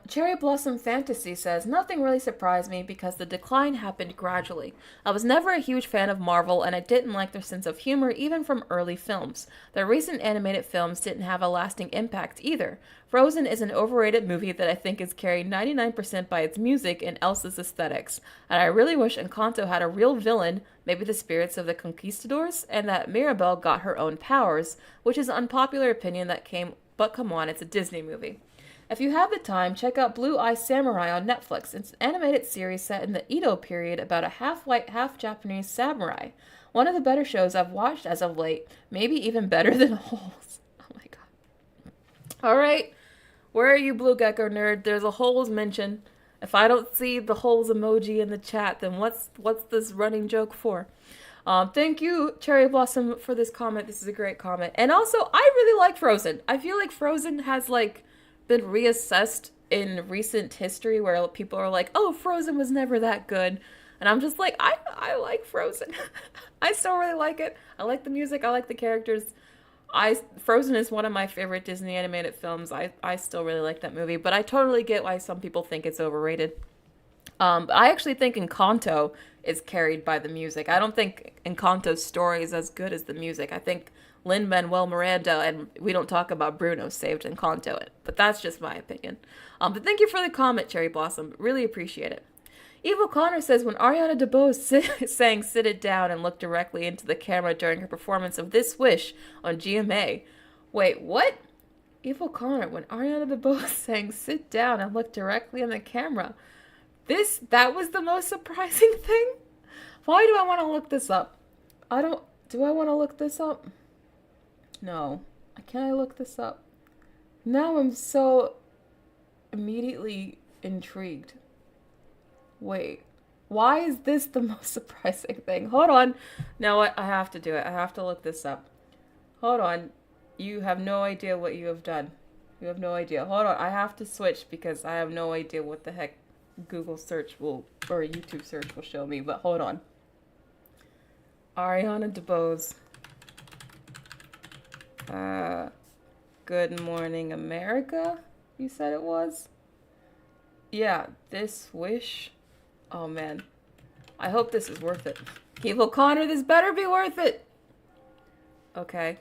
Cherry Blossom Fantasy says, nothing really surprised me because the decline happened gradually. I was never a huge fan of Marvel, and I didn't like their sense of humor even from early films. Their recent animated films didn't have a lasting impact either. Frozen is an overrated movie that I think is carried 99% by its music and Elsa's aesthetics, and I really wish Encanto had a real villain, maybe the spirits of the conquistadors, and that Mirabelle got her own powers, which is an unpopular opinion but come on, it's a Disney movie. If you have the time, check out Blue Eye Samurai on Netflix. It's an animated series set in the Edo period about a half-white, half-Japanese samurai. One of the better shows I've watched as of late, maybe even better than Holes. Oh my god. Alright, where are you, Blue Gecko Nerd? There's a Holes mention. If I don't see the Holes emoji in the chat, then what's this running joke for? Thank you, Cherry Blossom, for this comment. This is a great comment. And also, I really like Frozen. I feel like Frozen has, been reassessed in recent history where people are like, oh, Frozen was never that good. And I'm just like, I like Frozen. I still really like it. I like the music. I like the characters. Frozen is one of my favorite Disney animated films. I still really like that movie, but I totally get why some people think it's overrated. I actually think Encanto is carried by the music. I don't think Encanto's story is as good as the music. I think Lin-Manuel Miranda, and we don't talk about Bruno, saved Encanto, but that's just my opinion. But thank you for the comment, Cherry Blossom. Really appreciate it. Evil Connor says, when Ariana DeBose sang Sit It Down and looked directly into the camera during her performance of This Wish on GMA. Wait, what? Evil Connor, when Ariana DeBose sang Sit Down and looked directly in the camera. That was the most surprising thing? Why do I want to look this up? Do I want to look this up? No. Can I look this up? Now I'm so immediately intrigued. Wait. Why is this the most surprising thing? Hold on. No, I have to do it. I have to look this up. Hold on. You have no idea what you have done. You have no idea. Hold on. I have to switch because I have no idea what the heck Google search or YouTube search will show me. But hold on. Ariana DeBose. Good Morning America, you said it was? Yeah, This Wish. Oh man. I hope this is worth it. Evil Connor, this better be worth it! Okay.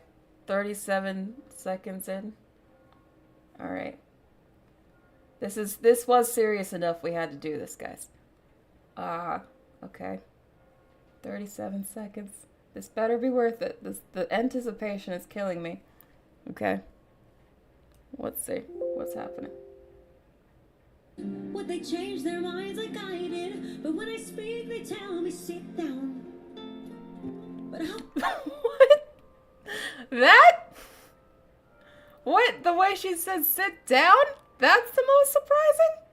37 seconds in. Alright. This was serious enough we had to do this, guys. Okay. 37 seconds. This better be worth it. The anticipation is killing me. Okay. Let's see. What's happening? Would they change their minds like I did? But when I speak, they tell me sit down. But how? What? That? What? The way she said sit down? That's the most surprising?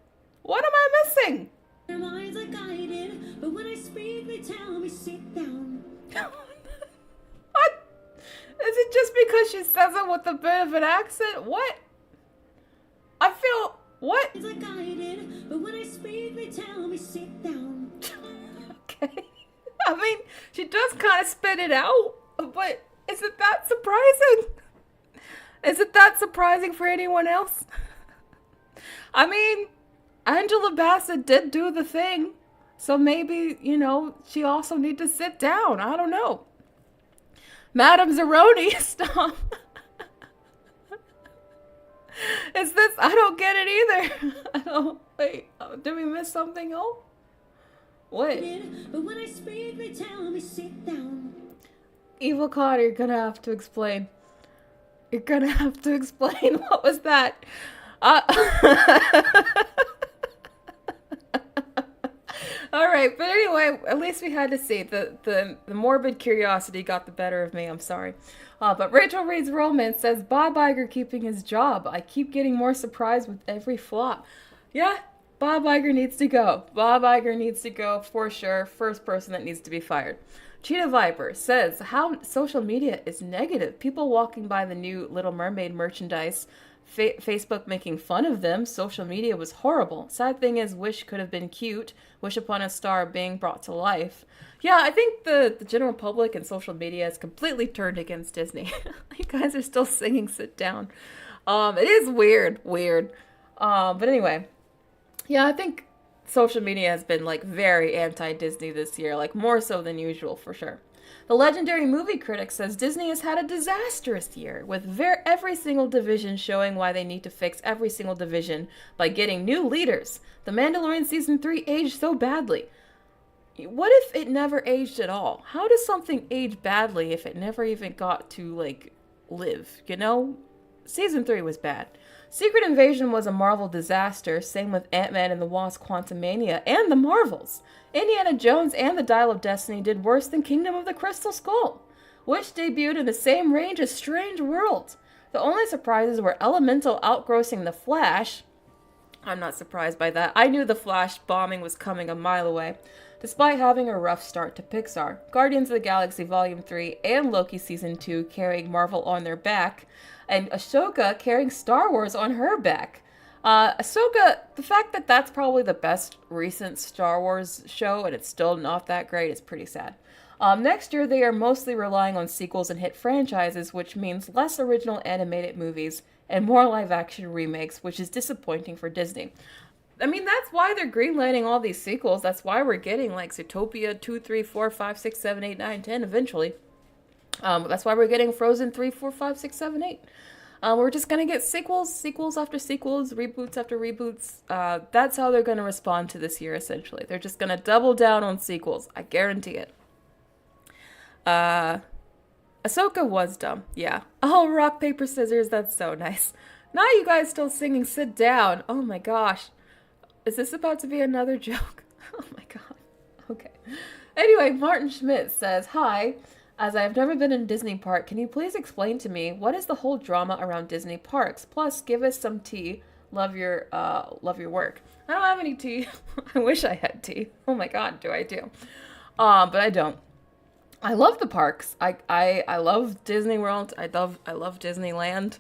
What am I missing? Their minds like I did. But when I speak, they tell me sit down. What? Is it just because she says it with a bit of an accent? What? I feel... What? It's like I did. But when I speak, they tell me sit down. Okay. I mean, she does kind of spit it out, but is it that surprising? Is it that surprising for anyone else? I mean, Angela Bassett did do the thing, so maybe, you know, she also need to sit down. I don't know. Madame Zeroni, stop. Is this? I don't get it either. I don't. Wait, did we miss something else? What? But when I speak, they tell me sit down. Evil Connor, you're gonna have to explain. You're gonna have to explain. What was that? All right, but anyway, at least we had to see. The morbid curiosity got the better of me. I'm sorry. But Rachel Reed's Romance says, Bob Iger keeping his job. I keep getting more surprised with every flop. Yeah, Bob Iger needs to go. Bob Iger needs to go for sure. First person that needs to be fired. Cheetah Viper says how social media is negative. People walking by the new Little Mermaid merchandise, Facebook making fun of them. Social media was horrible. Sad thing is, Wish could have been cute. Wish upon a star being brought to life. Yeah, I think the general public and social media is completely turned against Disney. You guys are still singing Sit Down. It is weird. But anyway, yeah, I think social media has been like very anti-Disney this year, like more so than usual for sure. The legendary movie critic says Disney has had a disastrous year, with every single division showing why they need to fix every single division by getting new leaders. The Mandalorian Season 3 aged so badly. What if it never aged at all? How does something age badly if it never even got to, like, live, you know? Season 3 was bad. Secret Invasion was a Marvel disaster, same with Ant-Man and the Wasp, Quantumania, and the Marvels. Indiana Jones and the Dial of Destiny did worse than Kingdom of the Crystal Skull. Wish debuted in the same range as Strange Worlds. The only surprises were Elemental outgrossing The Flash. I'm not surprised by that. I knew The Flash bombing was coming a mile away. Despite having a rough start to Pixar, Guardians of the Galaxy Volume 3 and Loki Season 2 carrying Marvel on their back, and Ahsoka carrying Star Wars on her back. Ahsoka, the fact that that's probably the best recent Star Wars show and it's still not that great is pretty sad. Next year, they are mostly relying on sequels and hit franchises, which means less original animated movies and more live-action remakes, which is disappointing for Disney. I mean, that's why they're greenlighting all these sequels. That's why we're getting, like, Zootopia 2, 3, 4, 5, 6, 7, 8, 9, 10 eventually. That's why we're getting Frozen 3, 4, 5, 6, 7, 8. We're just going to get sequels after sequels, reboots after reboots. That's how they're going to respond to this year, essentially. They're just going to double down on sequels. I guarantee it. Ahsoka was dumb. Yeah. Oh, rock, paper, scissors. That's so nice. Now you guys still singing Sit Down. Oh my gosh. Is this about to be another joke? Oh my god. Okay. Anyway, Martin Schmidt says, Hi. As I have never been in a Disney park, can you please explain to me what is the whole drama around Disney parks? Plus, give us some tea. Love your work. I don't have any tea. I wish I had tea. Oh my god, do I do? But I don't. I love the parks. I love Disney World. I love Disneyland.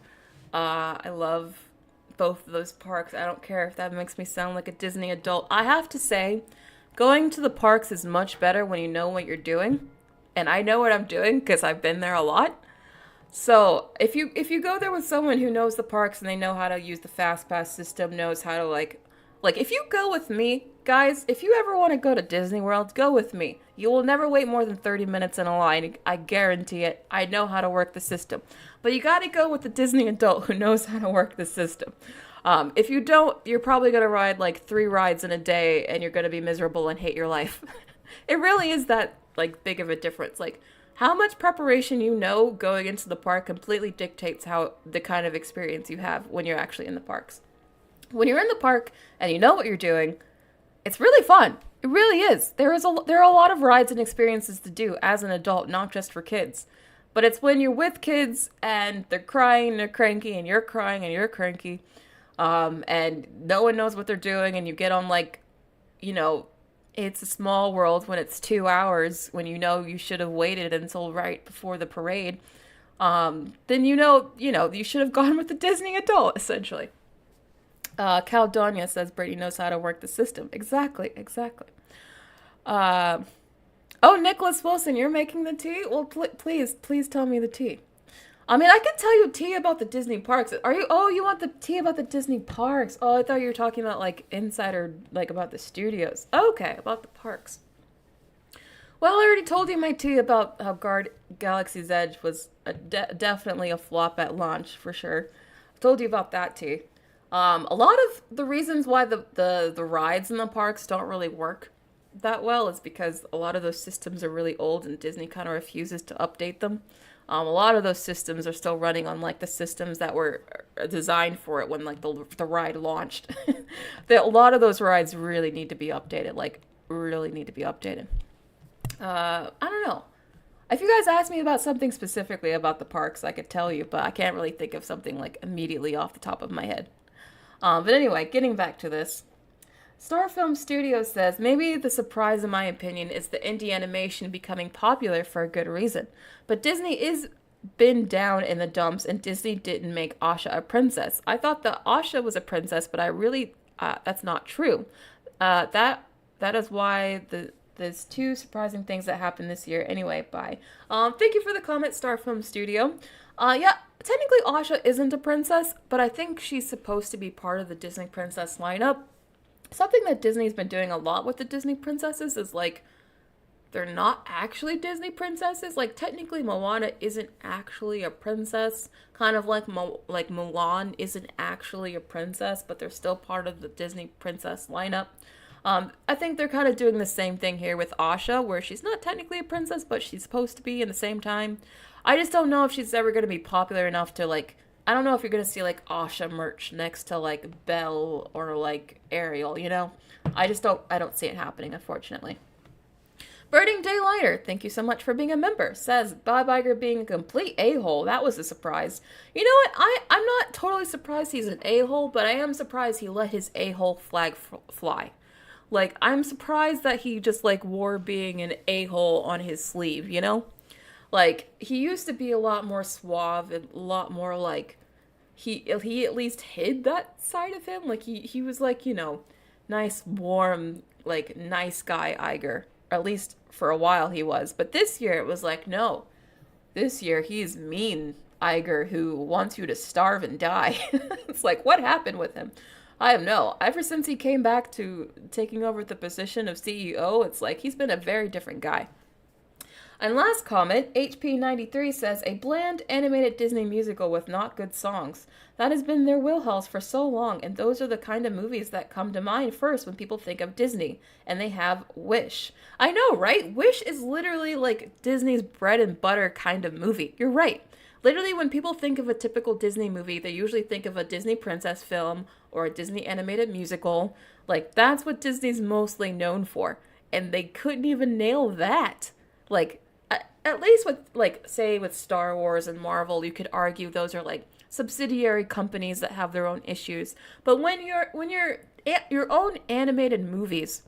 I love both of those parks. I don't care if that makes me sound like a Disney adult. I have to say, going to the parks is much better when you know what you're doing. And I know what I'm doing because I've been there a lot. So if you go there with someone who knows the parks and they know how to use the fast pass system, knows how to like if you go with me, guys, if you ever want to go to Disney World, go with me. You will never wait more than 30 minutes in a line. I guarantee it. I know how to work the system. But you got to go with the Disney adult who knows how to work the system. If you don't, you're probably going to ride like 3 rides in a day and you're going to be miserable and hate your life. It really is that like big of a difference. Like how much preparation you know going into the park completely dictates how the kind of experience you have when you're actually in the parks. When you're in the park and you know what you're doing, it's really fun. It really is. There are a lot of rides and experiences to do as an adult, not just for kids. But it's when you're with kids and they're crying, they're cranky, and you're crying and you're cranky, and no one knows what they're doing, and you get on like, you know, it's a small world when it's 2 hours when you know you should have waited until right before the parade. Then you should have gone with the Disney adult essentially. Caldonia says Brady knows how to work the system. Exactly. Oh, Nicholas Wilson, you're making the tea? Well, please tell me the tea. I mean, I can tell you tea about the Disney parks. You want the tea about the Disney parks? Oh, I thought you were talking about, like, insider, like, about the studios. Okay, about the parks. Well, I already told you my tea about how Galaxy's Edge was definitely a flop at launch, for sure. I told you about that tea. A lot of the reasons why the rides in the parks don't really work that well is because a lot of those systems are really old and Disney kind of refuses to update them. A lot of those systems are still running on like the systems that were designed for it when like the ride launched. A lot of those rides really need to be updated, I don't know. If you guys ask me about something specifically about the parks, I could tell you, but I can't really think of something like immediately off the top of my head. But anyway, getting back to this. Star Film Studios says, maybe the surprise in my opinion is the indie animation becoming popular for a good reason. But Disney is been down in the dumps and Disney didn't make Asha a princess. I thought that Asha was a princess, but that's not true. That is why there's two surprising things that happened this year. Anyway, bye. Thank you for the comment, Star Film Studio. Yeah, technically Asha isn't a princess, but I think she's supposed to be part of the Disney princess lineup. Something that Disney's been doing a lot with the Disney princesses is, like, they're not actually Disney princesses. Like, technically Moana isn't actually a princess. Kind of like Mulan isn't actually a princess, but they're still part of the Disney princess lineup. I think they're kind of doing the same thing here with Asha, where she's not technically a princess, but she's supposed to be in the same time. I just don't know if she's ever going to be popular enough to, like, I don't know if you're going to see, like, Asha merch next to, like, Belle or, like, Ariel, you know? I don't see it happening, unfortunately. Birding Daylighter, thank you so much for being a member, says, Bob Iger being a complete a-hole. That was a surprise. You know what? I'm not totally surprised he's an a-hole, but I am surprised he let his a-hole flag fly. Like, I'm surprised that he just, like, wore being an a-hole on his sleeve, you know? Like, he used to be a lot more suave and a lot more, like, he at least hid that side of him. Like, he was, like, you know, nice, warm, like, nice guy Iger. Or at least for a while he was. But this year it was like, no. This year he's mean Iger who wants you to starve and die. It's like, what happened with him? I don't know. Ever since he came back to taking over the position of CEO, it's like he's been a very different guy. And last comment, HP93 says, a bland animated Disney musical with not good songs. That has been their wheelhouse for so long, and those are the kind of movies that come to mind first when people think of Disney. And they have Wish. I know, right? Wish is literally like Disney's bread and butter kind of movie. You're right. Literally, when people think of a typical Disney movie, they usually think of a Disney princess film or a Disney animated musical. Like, that's what Disney's mostly known for. And they couldn't even nail that. Like, at least with, like, say with Star Wars and Marvel, you could argue those are, like, subsidiary companies that have their own issues. But when your own animated movies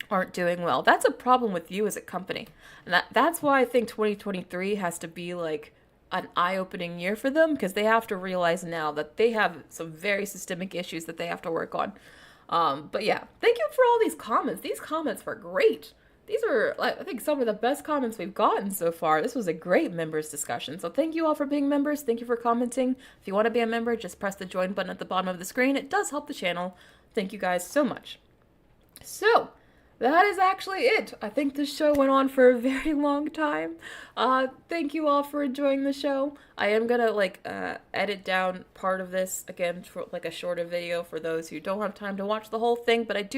aren't doing well, that's a problem with you as a company. And that's why I think 2023 has to be, like, an eye-opening year for them, because they have to realize now that they have some very systemic issues that they have to work on. But yeah, thank you for all these comments. These comments were great. These are, I think, some of the best comments we've gotten so far. This was a great members discussion. So thank you all for being members. Thank you for commenting. If you want to be a member, just press the join button at the bottom of the screen. It does help the channel. Thank you guys so much. So that is actually it. I think this show went on for a very long time. Thank you all for enjoying the show. I am gonna edit down part of this again for like a shorter video for those who don't have time to watch the whole thing. But I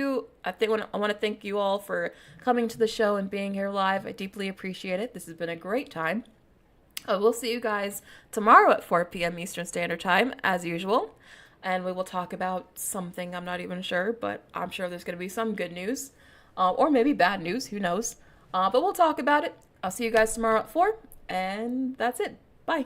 want to thank you all for coming to the show and being here live. I deeply appreciate it. This has been a great time. We'll see you guys tomorrow at 4 p.m. Eastern Standard Time as usual. and we will talk about something. I'm not even sure, but I'm sure there's going to be some good news, or maybe bad news, who knows. But we'll talk about it. I'll see you guys tomorrow at 4, and that's it. Bye.